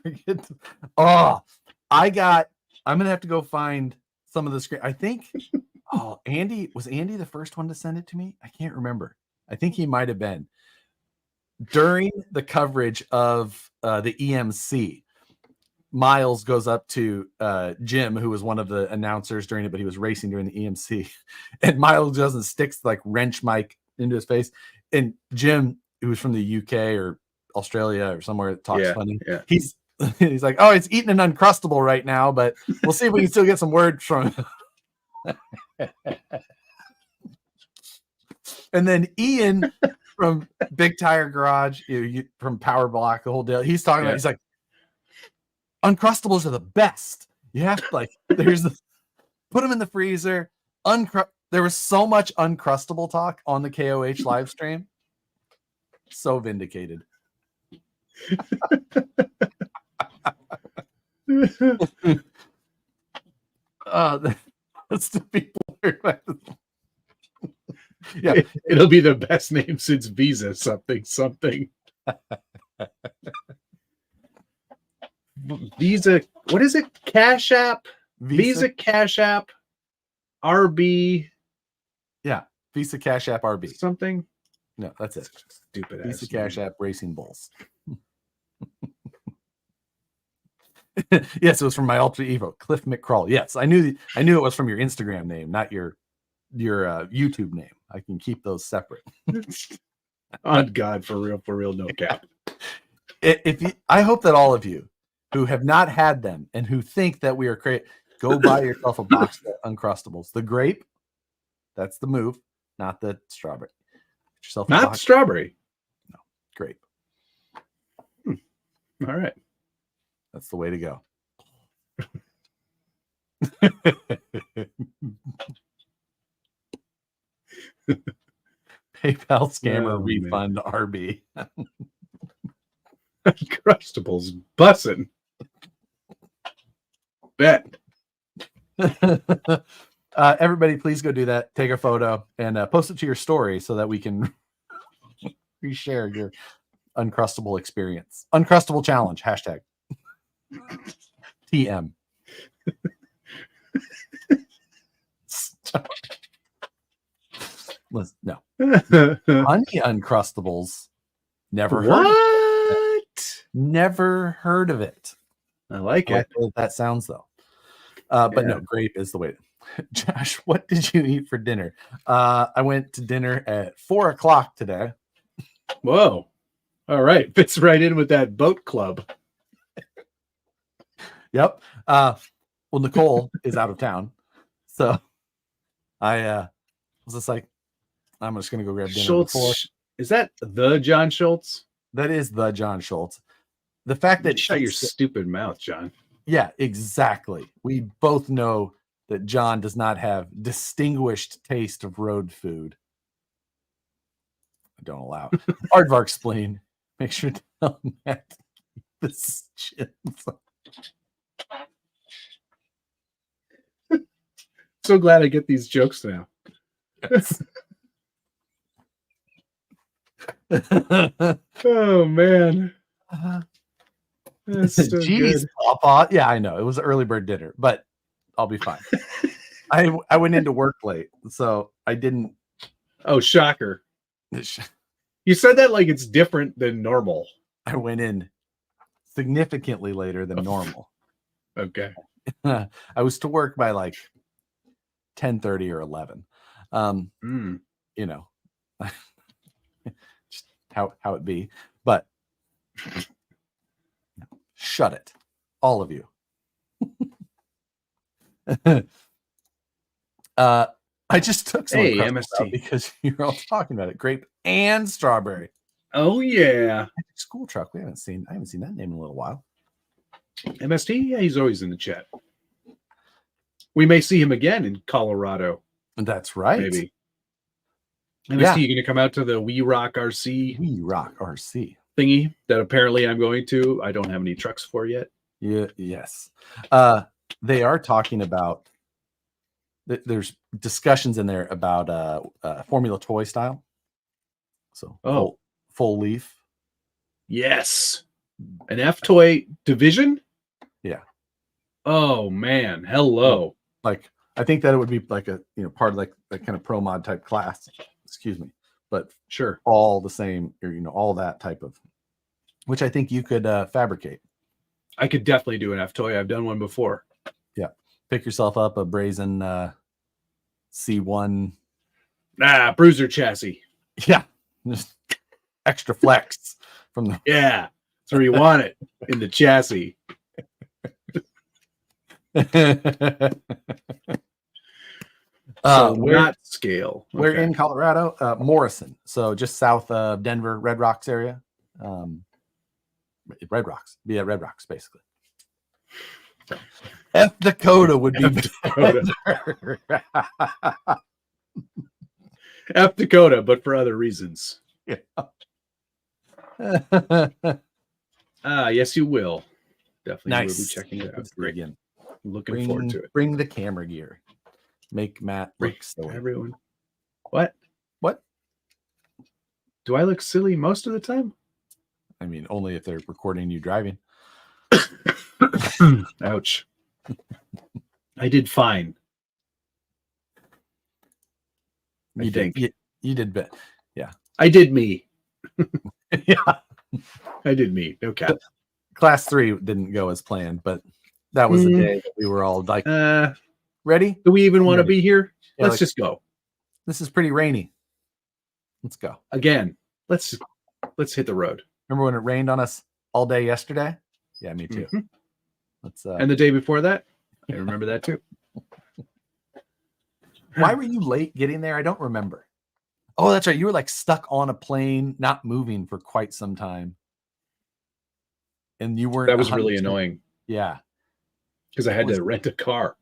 forget. I'm gonna have to go find some of the screen. I think. Oh, Andy the first one to send it to me? I can't remember. I think he might have been during the coverage of the EMC. Miles goes up to Jim, who was one of the announcers during it, but he was racing during the EMC, and Miles doesn't sticks like wrench mic into his face, and Jim, who was from the UK or Australia or somewhere, talks funny. Yeah. He's He's like, oh, it's eating an Uncrustable right now, but we'll see if we can still get some words from him. And then Ian from Big Tire Garage, from Power Block, the whole deal. He's talking about, he's like, Uncrustables are the best. You have to put them in the freezer. There was so much Uncrustable talk on the KOH live stream. So vindicated. That's the people. Yeah, it'll be the best name since Visa something. Visa, what is it? Cash App? Visa Cash App RB. Yeah, Visa Cash App RB. Something? No, that's it. Stupid Visa Cash App Racing Bulls. Yes, it was from my alter ego, Cliff McCrawl. Yes, I knew it was from your Instagram name, not your YouTube name. I can keep those separate. On God, for real, no cap. I hope that all of you who have not had them and who think that we are crazy, go buy yourself a box of Uncrustables. The grape, that's the move, not the strawberry. Get yourself a not box. Strawberry. No, grape. All right. That's the way to go. PayPal scammer refund man. RB. Uncrustables bussin'. Bet. Everybody, please go do that. Take a photo and post it to your story so that we can reshare your Uncrustable experience. Uncrustable challenge. Hashtag. TM. No. Honey Uncrustables. Never heard of it. Never heard of it. I like it. That sounds though. But no, grape is the way. Josh, what did you eat for dinner? I went to dinner at 4:00 today. Whoa. All right. Fits right in with that boat club. Yep. Well, Nicole is out of town. So I was just like, I'm just going to go grab dinner. Schultz, is that the John Schultz? That is the John Schultz. The fact that shut your stupid mouth, John. Yeah, exactly. We both know that John does not have distinguished taste of road food. I don't allow it. Aardvark spleen. Make sure to tell Matt this shit. So glad I get these jokes now. Yes. Oh man. That's so Jeez, good. Papa. Yeah, I know. It was an early bird dinner, but I'll be fine. I went into work late, so I didn't. Oh, shocker. You said that like it's different than normal. I went in significantly later than normal. Okay. I was to work by like 10:30 or 11. You know, just how it be. But shut it, all of you. I just took some MST because you're all talking about it. Grape and strawberry. Oh yeah. School truck. I haven't seen that name in a little while. MST? Yeah, he's always in the chat. We may see him again in Colorado. That's right. Maybe. MST, you gonna come out to the We Rock RC thingy that apparently I'm going to. I don't have any trucks for yet. Yeah, yes. They are talking about there's discussions in there about Formula Toy style. So full leaf. Yes. An F-Toy division? Yeah. Oh man, hello. Like I think that it would be like a part of like that kind of pro mod type class. Excuse me. But sure. All the same, or all that type of, which I think you could fabricate. I could definitely do an F-Toy. I've done one before. Yeah. Pick yourself up a brazen C1 bruiser chassis. Yeah. Just extra flex from the that's where you want it, in the chassis. So not scale. We're in Colorado, Morrison. So just south of Denver, Red Rocks area. Red Rocks. Yeah, Red Rocks, basically. F Dakota would be better. F Dakota, but for other reasons. Yeah. Yes, you will. Definitely Nice. will be checking it out. Great. Again. Looking forward to it. Bring the camera gear. Make Matt look silly. Everyone. What? What? Do I look silly most of the time? I mean, only if they're recording you driving. Ouch. I did fine. You did bit. Yeah. I did me. Yeah. I did me. No cap. Class 3 didn't go as planned, but that was the day that we were all like, ready? Do we even want to be here? Yeah, Let's just go. This is pretty rainy. Let's go. Again, let's hit the road. Remember when it rained on us all day yesterday? Yeah, me too. Let's and the day before that? I remember that too. Why were you late getting there? I don't remember. Oh, that's right. You were like stuck on a plane, not moving for quite some time. And you weren't. That was really annoying. Yeah. Because I had to rent a car.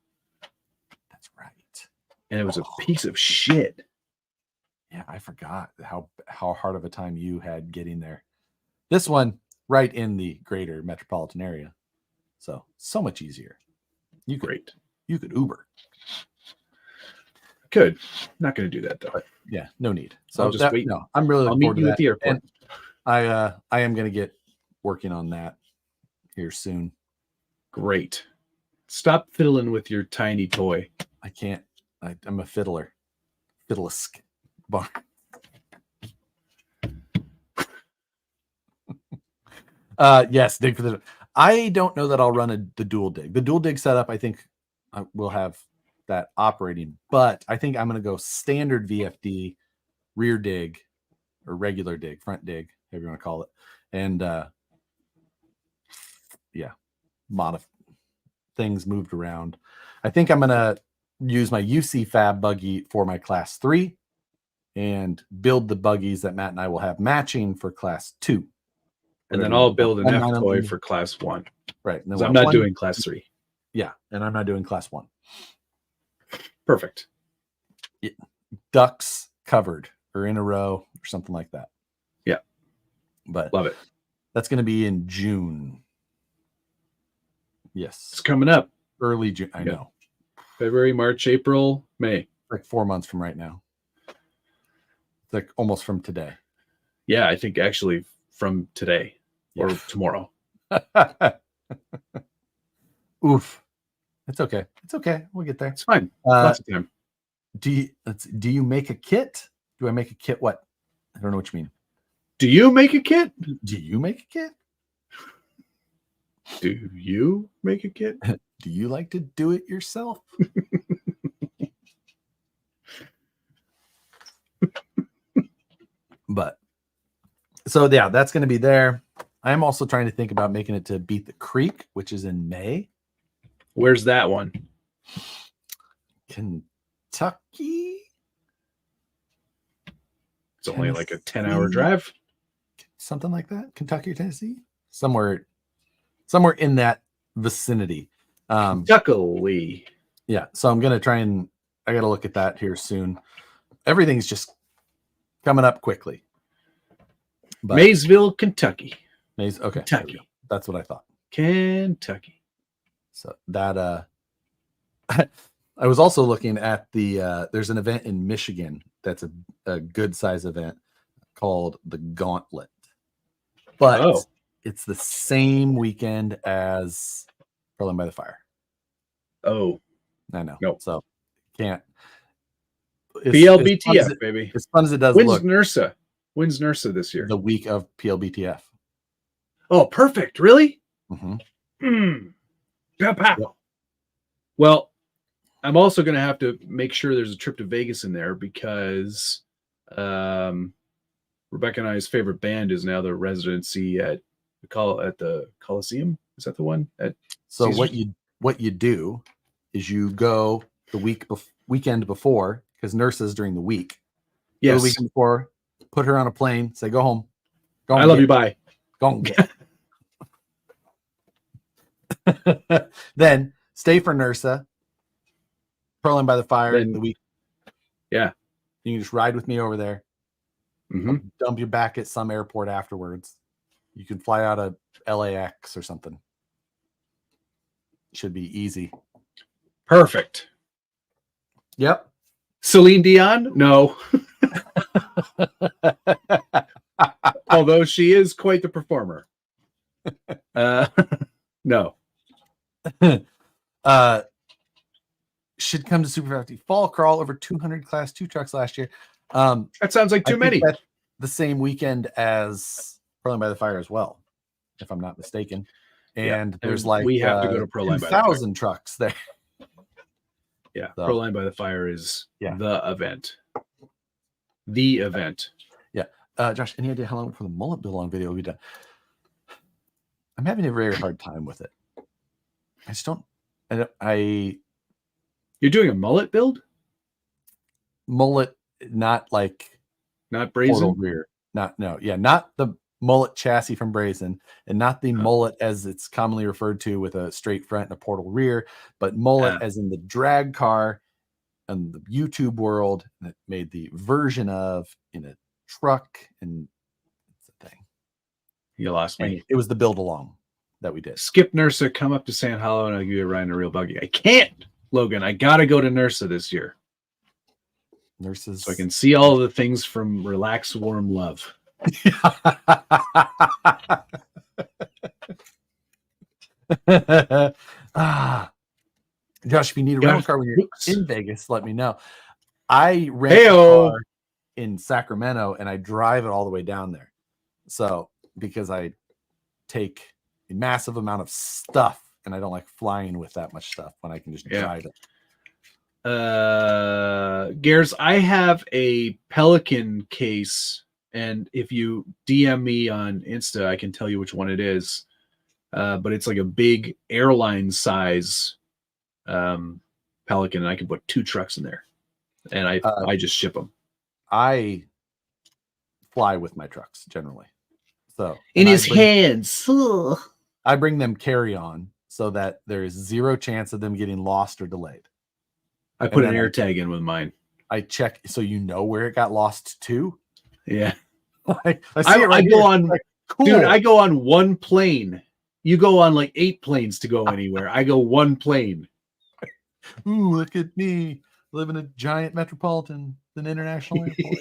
That's right. And it was a piece of shit. Yeah, I forgot how hard of a time you had getting there. This one, right in the greater metropolitan area. So much easier. You could Uber. Could. Not going to do that though. But yeah, no need. So I'll just wait. No, I'm really I'll looking meet you at the airport. And I am going to get working on that here soon. Great. Stop fiddling with your tiny toy. I can't. I'm a fiddler. Fiddlisk. Bar. Yes, dig for the. I don't know that I'll run the dual dig. The dual dig setup, I think I will have that operating, but I think I'm going to go standard VFD, rear dig, or regular dig, front dig, however you want to call it, and modify things moved around. I think I'm going to use my UC Fab buggy for my class 3 and build the buggies that Matt and I will have matching for class 2. And then I'll build an F toy for class 1. Right. So I'm not doing class 3. Yeah. And I'm not doing class 1. Perfect. Ducks covered or in a row or something like that. Yeah. But love it. That's going to be in June. Yes. It's coming up. Early June. I know. February, March, April, May. Like 4 months from right now. It's like almost from today. Yeah, I think actually from today or tomorrow. Oof. It's okay. It's okay. We'll get there. It's fine. Lots of time. Do you make a kit? Do I make a kit? What? I don't know what you mean. Do you make a kit? Do you make a kit? Do you make a kit? Do you like to do it yourself? But so yeah, that's going to be there. I'm also trying to think about making it to Beat the Creek, which is in May. Where's that one? Kentucky. It's only like a 10-hour drive. Something like that. Kentucky or Tennessee. Somewhere in that vicinity. Kentucky. Yeah. So I'm going to try and I got to look at that here soon. Everything's just coming up quickly. But Maysville, Kentucky. Okay. Kentucky. That's what I thought. Kentucky. So that I was also looking at the there's an event in Michigan that's a good size event called the Gauntlet. But it's the same weekend as Berlin by the Fire. Oh. I know. No. So can't. PLBTF, baby. As fun as it does look. When's NERSA this year? The week of PLBTF. Oh, perfect. Really? Mm-hmm. Yep. Well, I'm also going to have to make sure there's a trip to Vegas in there because Rebecca and I's favorite band is now the residency at at the Coliseum. Is that the one at So Caesars? what you do is you go the weekend before, because nurses during the week. Go the Yes. weekend before, put her on a plane, say go home. Go I home, love get- you. Bye. Go home, get. Then stay for Nursa. Pearling by the fire Then- the week. Yeah. You can just ride with me over there. hmm Dump you back at some airport afterwards. You can fly out of LAX or something. Should be easy. Perfect. Yep. Celine Dion? No. Although she is quite the performer. No. Should come to Super 50 Fall Crawl, over 200 Class 2 trucks last year. That sounds like I too think many. that's the same weekend as Pearling by the Fire as well, if I'm not mistaken. And there's like we have to go to Proline by the 2,000 trucks there. Yeah, So, Proline by the Fire is Yeah. the event. The event. Yeah. Josh, any idea how long before the mullet bill on video will be done? I'm having a very hard time with it. I just don't. You're doing a mullet build? Mullet, not like Not portal brazen? rear. Not the mullet chassis from Brazen, and not the mullet as it's commonly referred to with a straight front and a portal rear, but mullet as in the drag car and the YouTube world that made the version of in a truck, and it's a thing. You lost me. And it was the build along that we did. Skip Nursa, come up to Sand Hollow and I'll give you a ride in a real buggy. I can't, Logan. I gotta go to Nursa this year. Nurses. So I can see all the things from Relax Warm Love. Josh, if you need a rental car when you're in Vegas, let me know. I rent a car in Sacramento and I drive it all the way down there. So because I take a massive amount of stuff and I don't like flying with that much stuff when I can just drive it. Gares, I have a Pelican case, and if you DM me on Insta, I can tell you which one it is. But it's like a big airline size Pelican, and I can put 2 trucks in there, and I just ship them. I fly with my trucks generally, so in his hands. I bring them carry on so that there is 0 chance of them getting lost or delayed. I put an air tag in with mine. I check so you know where it got lost to. Yeah, I see it right go here. on, like, cool. Dude. I go on one plane. You go on like 8 planes to go anywhere. I go one plane. Ooh, look at me. Live in a giant metropolitan, an international airport.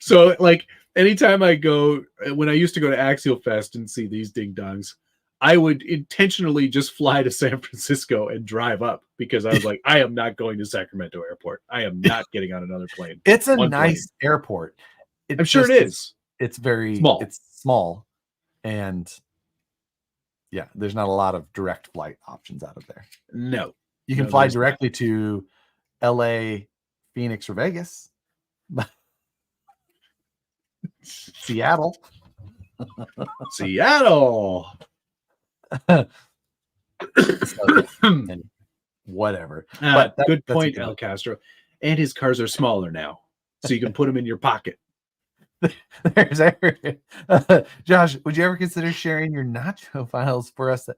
So, like, anytime I go, when I used to go to Axial Fest and see these ding dongs, I would intentionally just fly to San Francisco and drive up because I was like, I am not going to Sacramento Airport. I am not getting on another plane. It's a nice airport. I'm sure it is. It's very small. It's small, and yeah, there's not a lot of direct flight options out of there. No, you can fly directly to LA, Phoenix, or Vegas. Seattle. Whatever. But good point, El Castro. And his cars are smaller now, so you can put them in your pocket. Josh, would you ever consider sharing your nacho files for us?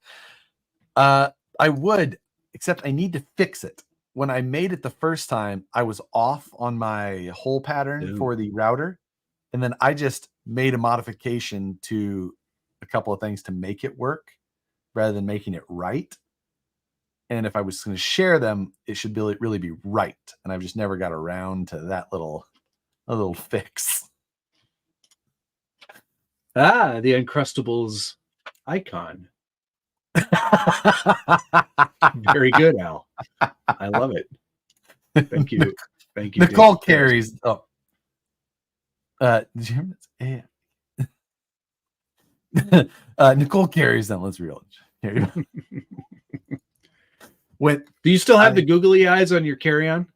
I would, except I need to fix it. When I made it the first time, I was off on my hole pattern for the router, and then I just made a modification to a couple of things to make it work rather than making it right. And if I was going to share them, it should really be right. And I've just never got around to that little fix. Ah, the Uncrustables icon. Very good, Al. I love it. Thank you. Thank you. Nicole carries. Oh. Nicole carries them. Let's real. Do you still have the googly eyes on your carry-on?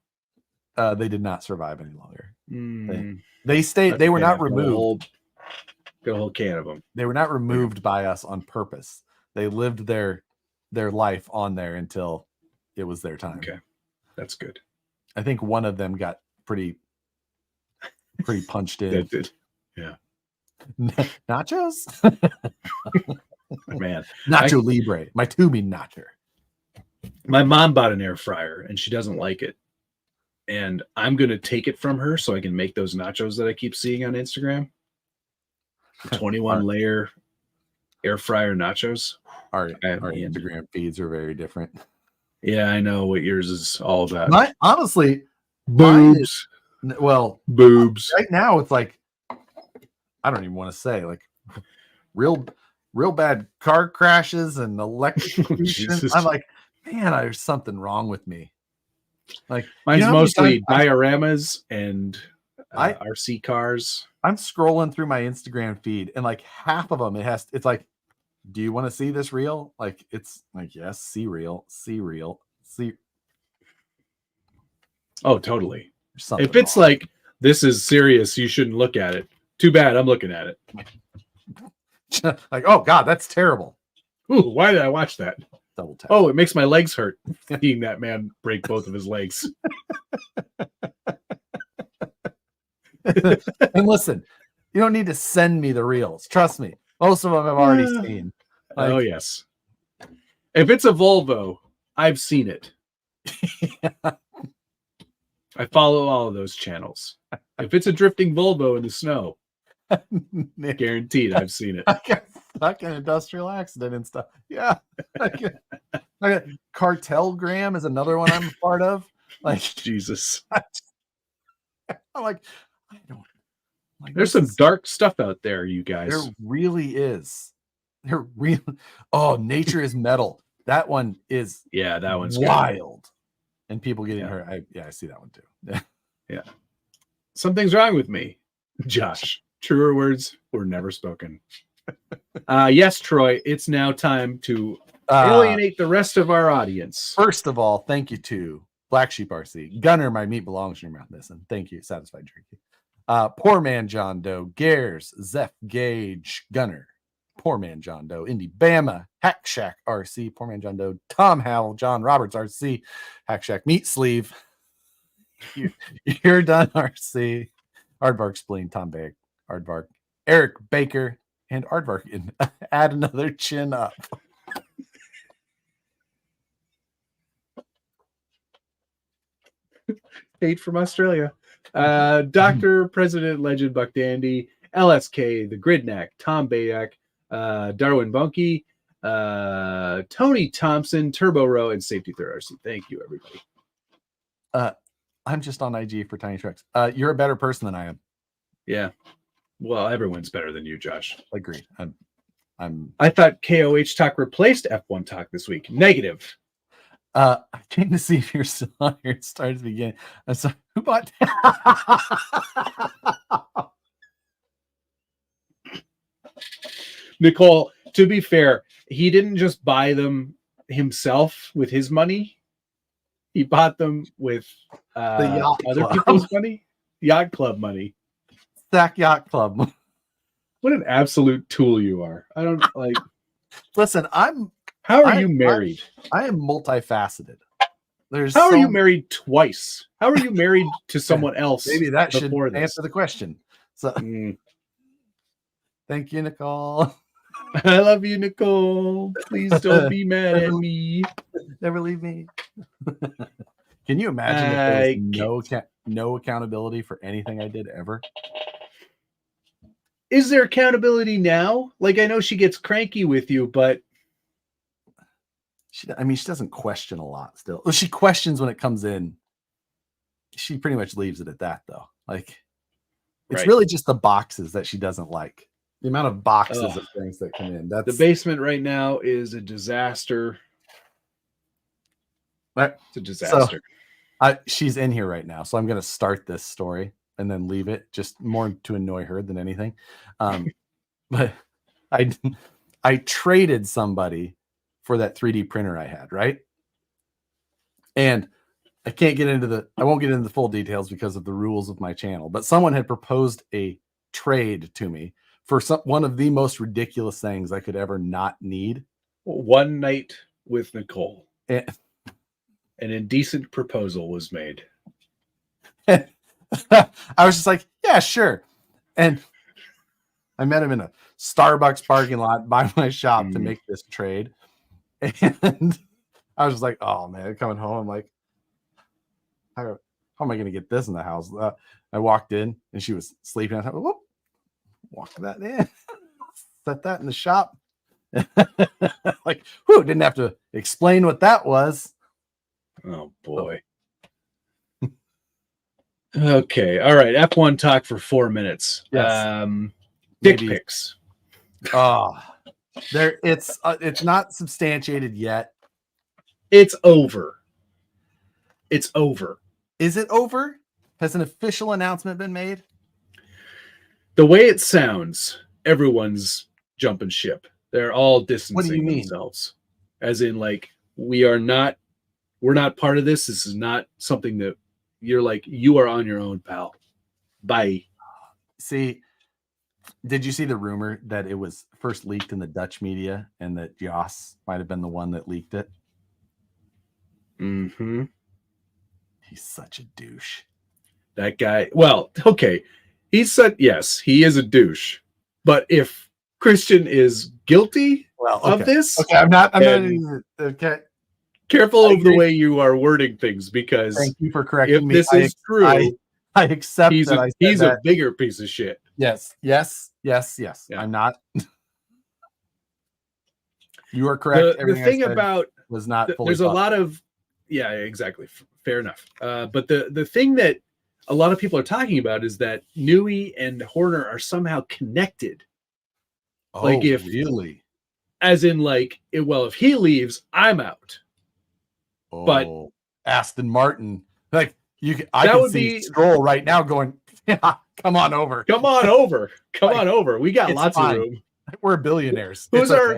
They did not survive any longer. They stayed. They were not removed. Got a whole can of them. They were not removed by us on purpose. They lived their life on there until it was their time. Okay, that's good. I think one of them got pretty punched in. That did. Yeah. Nachos? Man. Nacho Libre. My Tubi Nacho. My mom bought an air fryer and she doesn't like it. And I'm going to take it from her so I can make those nachos that I keep seeing on Instagram. 21 layer air fryer nachos. Our Instagram feeds are very different. Yeah, I know what yours is all about. Honestly, boobs. Boobs. Right now it's like, I don't even want to say, like real bad car crashes and electrocution. I'm like, man, there's something wrong with me. Like, mine's mostly dioramas and RC cars. I'm scrolling through my Instagram feed and like half of them it's like, do you want to see this reel? Like, it's like, yes, see reel. Oh, totally. If it's wrong. Like, this is serious, you shouldn't look at it. Too bad I'm looking at it. Like, oh God, that's terrible. Ooh, why did I watch that? Double tap. Oh, it makes my legs hurt seeing that man break both of his legs. And listen, you don't need to send me the reels. Trust me. Most of them I've already seen. Like, oh, yes. If it's a Volvo, I've seen it. Yeah. I follow all of those channels. If it's a drifting Volvo in the snow, guaranteed I've seen it. I got stuck in an industrial accident and stuff. Yeah. I got Cartelgram is another one I'm a part of. Like, Jesus. I'm like, I don't. Like, there's some dark stuff out there, you guys. There really is. There really. Oh, Nature is Metal. That one is. Yeah, that one's wild. Good. And people getting hurt. I see that one too. Yeah. Something's wrong with me, Josh. Truer words were never spoken. Yes, Troy, it's now time to alienate the rest of our audience. First of all, thank you to Black Sheep RC. Gunner, my meat belongs in your mouth. Listen, thank you. Satisfied Drinking. Poor Man John Doe, Gares, Zeph Gage, Gunner, Poor Man John Doe, Indy Bama, Hack Shack RC, Poor Man John Doe, Tom Howell, John Roberts RC, Hack Shack Meat Sleeve, You're Done RC, Aardvark Spleen, Tom Bag, Aardvark, Eric Baker, and Aardvark. And add another chin up. Hate from Australia. Dr. President Legend Buck Dandy, LSK, the Gridnack, Tom Bayak, Darwin Bunky, Tony Thompson, Turbo Row, and Safety Third RC. Thank you, everybody. I'm just on IG for Tiny Trucks. You're a better person than I am. Yeah. Well, everyone's better than you, Josh. Agreed. I thought KOH Talk replaced F1 Talk this week. Negative. I came to see if you're still on here. It started at the beginning. I'm sorry. Who bought? Nicole, to be fair, he didn't just buy them himself with his money. He bought them with other people's money. Yacht Club money. Stack Yacht Club. What an absolute tool you are. I don't like. Listen, How are you married? I am multifaceted. How are you married twice? How are you married to someone else? Maybe that should answer the question. So, thank you, Nicole. I love you, Nicole. Please don't be mad at me. Never leave me. Can you imagine if there was no accountability for anything I did ever? Is there accountability now? Like, I know she gets cranky with you, but she doesn't question a lot still. Well, she questions when it comes in. She pretty much leaves it at that, though. Like, it's really just the boxes that she doesn't like. The amount of boxes of things that come in. That's the basement right now is a disaster. It's a disaster. So, she's in here right now, so I'm going to start this story and then leave it, just more to annoy her than anything. But I traded somebody for that 3D printer I had, right? And I won't get into the full details because of the rules of my channel, but someone had proposed a trade to me for one of the most ridiculous things I could ever not need. One night with Nicole. And, An indecent proposal was made. I was just like, yeah, sure. And I met him in a Starbucks parking lot by my shop to make this trade. And I was just like, oh man, coming home, I'm like, how am I going to get this in the house? I walked in and she was sleeping. I thought, whoop, walk that in, set that in the shop. Like, whoo, didn't have to explain what that was. Oh boy. Okay. All right. F1 talk for 4 minutes. Yes. Dick pics. Oh, it's not substantiated yet. It's over. It's over. Is it over? Has an official announcement been made? The way it sounds, everyone's jumping ship. They're all distancing themselves. As in, like, we're not part of this. This is not something that you're like, you are on your own, pal. Bye. See, did you see the rumor that it was first leaked in the Dutch media and that Jos might have been the one that leaked it? Mm-hmm. He's such a douche. That guy. Well, okay. He is a douche. But if Christian is guilty of this, okay, I'm not okay. Careful of the way you are wording things, because thank you for correcting me. If this is true, I accept he's a bigger piece of shit. Yes. Yeah. I'm not. You are correct. The thing about was not. There's a lot of. Yeah, exactly. Fair enough. But the thing that a lot of people are talking about is that Newey and Horner are somehow connected. Oh, like really? As in, like, if he leaves, I'm out. Oh, but Aston Martin, like I can see Stroll right now going, yeah, come on over. Come on over. We got lots of room. We're billionaires. Who's our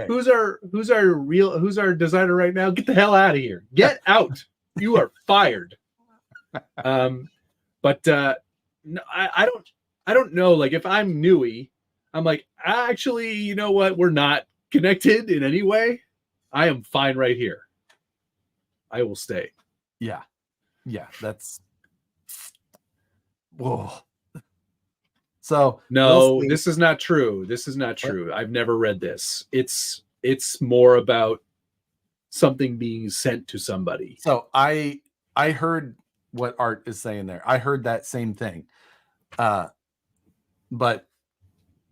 designer right now? Get the hell out of here. Get out. You are fired. But no, I don't know. Like, if I'm Newey, I'm like, actually, you know what? We're not connected in any way. I am fine right here. I will stay. Yeah. That's. Whoa. So no, this is not true. I've never read this. It's more about something being sent to somebody. So I heard what Art is saying there. I heard that same thing. But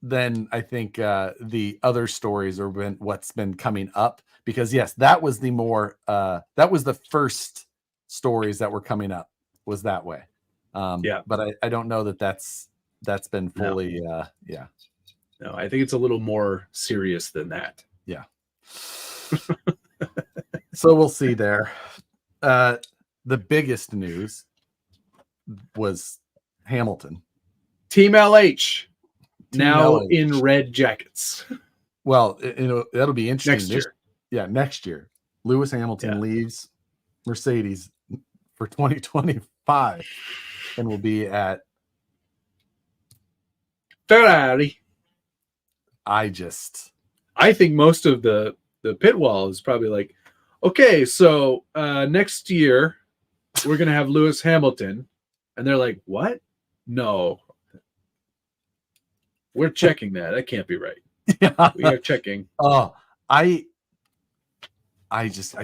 then I think the other stories are what's been coming up, because yes, that was the first stories that were coming up was that way. But I don't know that's been fully No, I think it's a little more serious than that. Yeah. So we'll see there. The biggest news was Hamilton. Team LH now in red jackets. Well, that'll be interesting next year. Next year. Lewis Hamilton leaves Mercedes for 2025 and will be at Ferrari. I think most of the pit wall is probably like, okay, so next year we're gonna have Lewis Hamilton, and they're like, what? No, we're checking that. That can't be right. Yeah. We are checking. Oh, I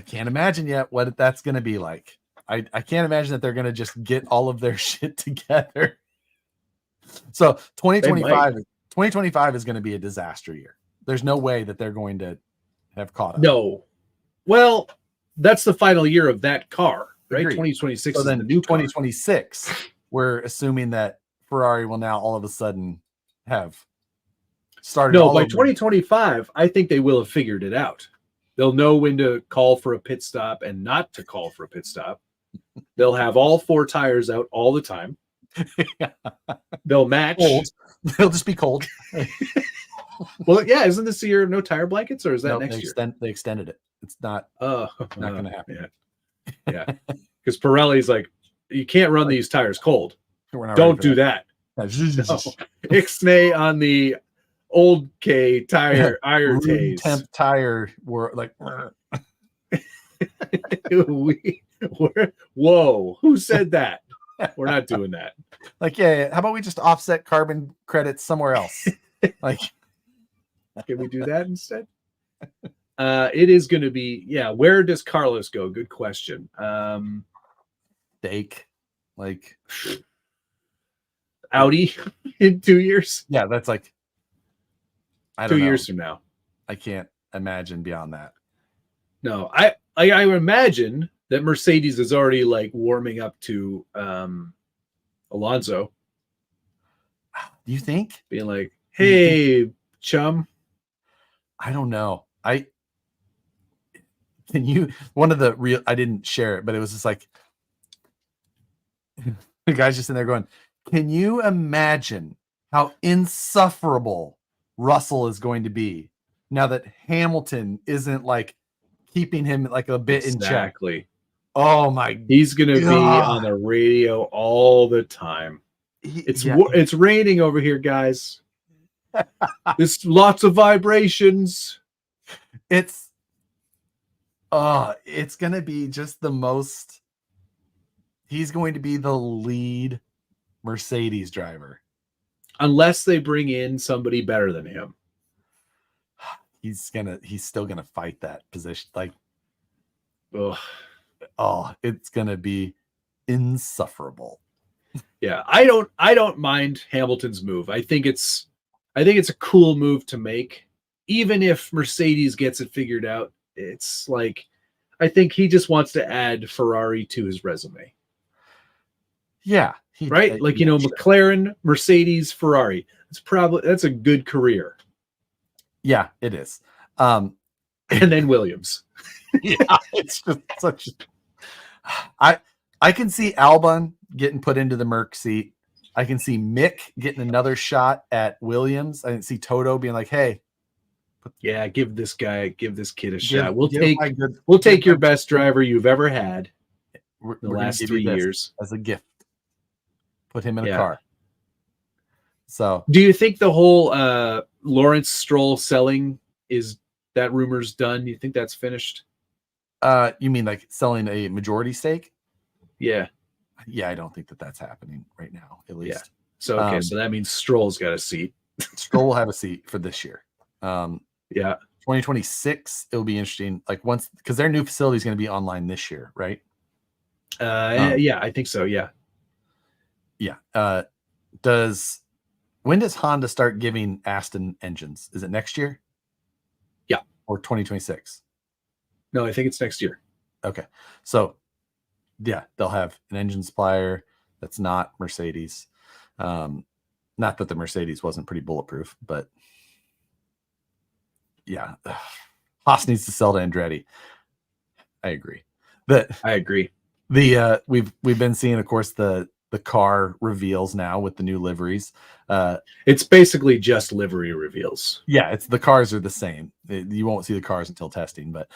can't imagine yet what that's gonna be like. I can't imagine that they're gonna just get all of their shit together. So 2025 is going to be a disaster year. There's no way that they're going to have caught up. No. Well, that's the final year of that car, right? Agreed. 2026 so then is the new 2026, car. We're assuming that Ferrari will now all of a sudden have started. No, by 2025, I think they will have figured it out. They'll know when to call for a pit stop and not to call for a pit stop. They'll have all 4 tires out all the time. They'll match. Cold. They'll just be cold. Well, yeah, isn't this the year of no tire blankets, or is that next year? They extended it. It's not going to happen. Yeah. Because Pirelli's like, you can't run these tires cold. Don't do that. No. Ixnay on the old K tire room irritase. temp tire were like Whoa, who said that? We're not doing that. like, yeah, how about we just offset carbon credits somewhere else? Like, can we do that instead? It is going to be, where does Carlos go? Good question. steak, like Audi in 2 years? Yeah, that's like, I don't 2 know. years from now. I can't imagine beyond that. No, I imagine that Mercedes is already like warming up to Alonso. Do you think? Being like, hey, chum. I don't know. One of the real, I didn't share it, but it was just like, the guy's just in there going, can you imagine how insufferable Russell is going to be now that Hamilton isn't like keeping him like a bit in check? Exactly. Oh my, he's gonna be on the radio all the time. It's raining over here, guys. There's lots of vibrations. It's gonna be just the most. He's going to be the lead Mercedes driver, unless they bring in somebody better than him. He's still gonna fight that position. Like, ugh. Oh, it's gonna be insufferable. Yeah, I don't mind Hamilton's move. I think it's a cool move to make. Even if Mercedes gets it figured out, it's like, I think he just wants to add Ferrari to his resume. Yeah. Right? Like, sure. McLaren, Mercedes, Ferrari. That's a good career. Yeah, it is. And then Williams. Yeah, it's just such. I can see Albon getting put into the Merc seat. I can see Mick getting another shot at Williams. I can see Toto being like, "Hey, give this kid a shot. We'll take your best driver you've ever had in the last 3 years as a gift. Put him in a car." So, do you think the whole Lawrence Stroll selling that rumor's done? You think that's finished? You mean like selling a majority stake? Yeah. Yeah, I don't think that's happening right now, at least. Yeah. So, okay, so that means Stroll's got a seat. Stroll will have a seat for this year. Yeah. 2026, it'll be interesting. Like, once, because their new facility is going to be online this year, right? Yeah, I think so. Yeah. Yeah. When does Honda start giving Aston engines? Is it next year? Yeah. Or 2026? No, I think it's next year. Okay. So, yeah, they'll have an engine supplier that's not Mercedes. Not that the Mercedes wasn't pretty bulletproof, but yeah, Haas needs to sell to Andretti. I agree. I agree. We've been seeing, of course, the car reveals now with the new liveries. It's basically just livery reveals. Yeah, the cars are the same. You won't see the cars until testing, but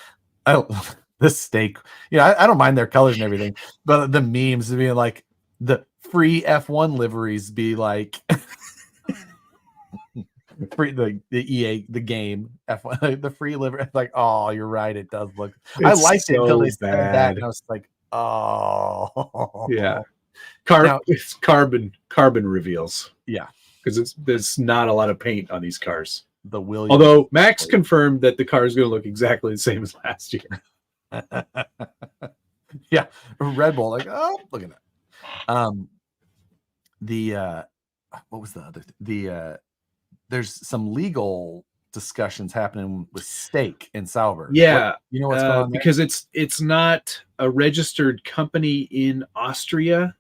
this steak, I don't mind their colors and everything, but the memes being like the free F1 liveries be like free the EA the game F1 the free livery. Like, oh, you're right, it does look. I liked it until they said that, and I was like, oh yeah. It's carbon reveals. Yeah, because there's not a lot of paint on these cars. The Williams, although Max confirmed that the car is going to look exactly the same as last year. Yeah, Red Bull, like, oh, look at that. What was the other? There's some legal discussions happening with steak in Sauber. Yeah, you know what's going on there? Because it's not a registered company in Austria.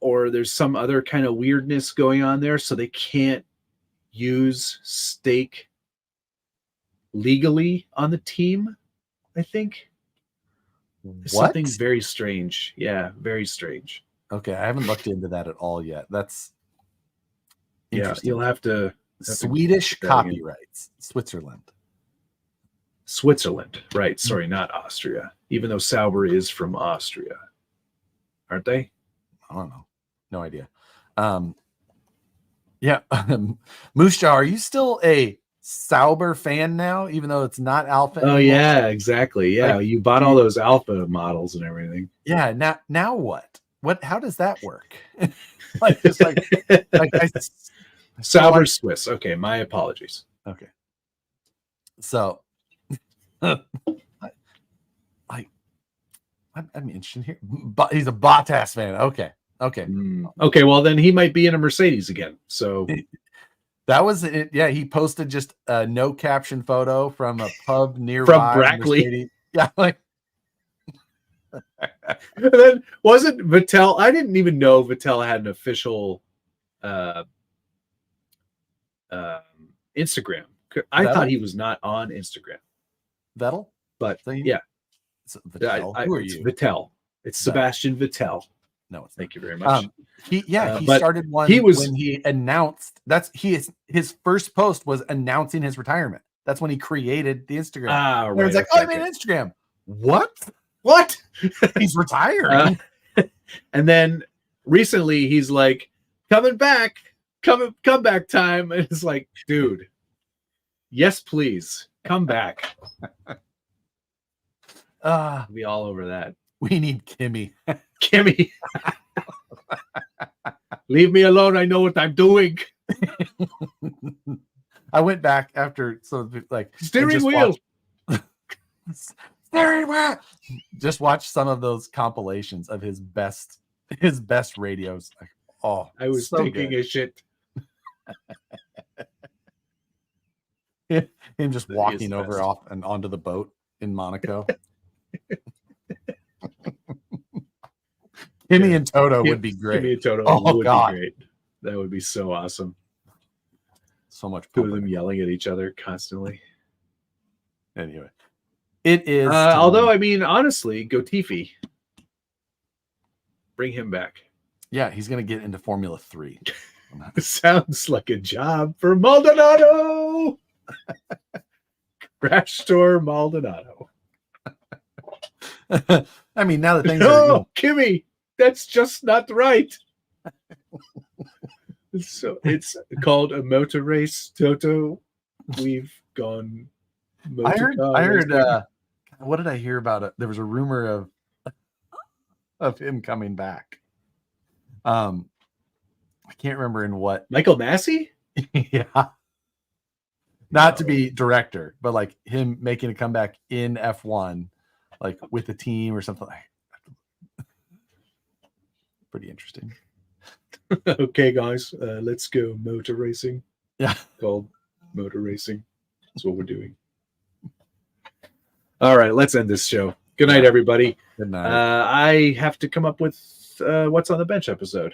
Or there's some other kind of weirdness going on there, so they can't use steak legally on the team, I think. Something very strange. Yeah, very strange. Okay, I haven't looked into that at all yet. That's interesting. You'll have to. Swedish copyrights, Switzerland, right? Sorry, not Austria. Even though Sauber is from Austria, aren't they? I don't know. No idea. Yeah. Moose Jaw, are you still a Sauber fan now, even though it's not Alpha Oh anymore? yeah, exactly. Yeah, Like, you bought all those Alpha models and everything. Yeah. Now what? How does that work? Like, just like I still Sauber like, Swiss. Okay, my apologies. okay. So I'm interested here. But he's a Bottas fan. Okay. Okay, well then he might be in a Mercedes again. So That was it. Yeah, he posted just a no caption photo from a pub nearby. from Brackley. Mercedes. Yeah, like And then wasn't Vettel? I didn't even know Vettel had an official Instagram. I Vettel? thought he was not on Instagram. Vettel. But So yeah, Vettel. Who are it's you? Vettel. It's Sebastian Vettel. No, it's Thank you very much. He but started one when he announced his first post was announcing his retirement. That's when he created the Instagram. Right. It's like, oh, I made an Instagram. What? He's retiring. And then recently he's like, coming back, come back time. And it's like, dude, yes, please come back. Be all over that. We need Kimmy. Kimmy. Leave me alone. I know what I'm doing. I went back after steering wheel. Steering wheel. Just watch some of those compilations of his best radios. Like, oh, I was so taking a shit. Him just walking over off and onto the boat in Monaco. Kimmy and Toto would be great. Kimmy and Toto would be great. That would be so awesome. So much. Two of them yelling at each other constantly. Anyway, it is. Although, I mean, honestly, Gotifi, bring him back. Yeah, he's going to get into Formula 3. Sounds like a job for Maldonado. Crash Store Maldonado. I mean, now that things are Kimmy, that's just not right. So it's called a motor race, Toto. We've gone. I heard. What did I hear about it? There was a rumor of him coming back. I can't remember in what. Michael Massey? Yeah. Not to be director, but like him making a comeback in F1, like with a team or something. Pretty interesting. Okay, guys, let's go motor racing. Yeah, called motor racing. That's what we're doing. All right, let's end this show. Good night, everybody. Good night. I have to come up with what's on the bench episode.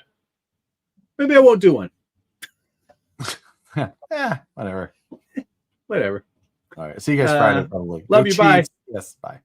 Maybe I won't do one. Yeah, whatever. Whatever. All right. See you guys Friday, probably. Love you. Bye. Yes. Bye.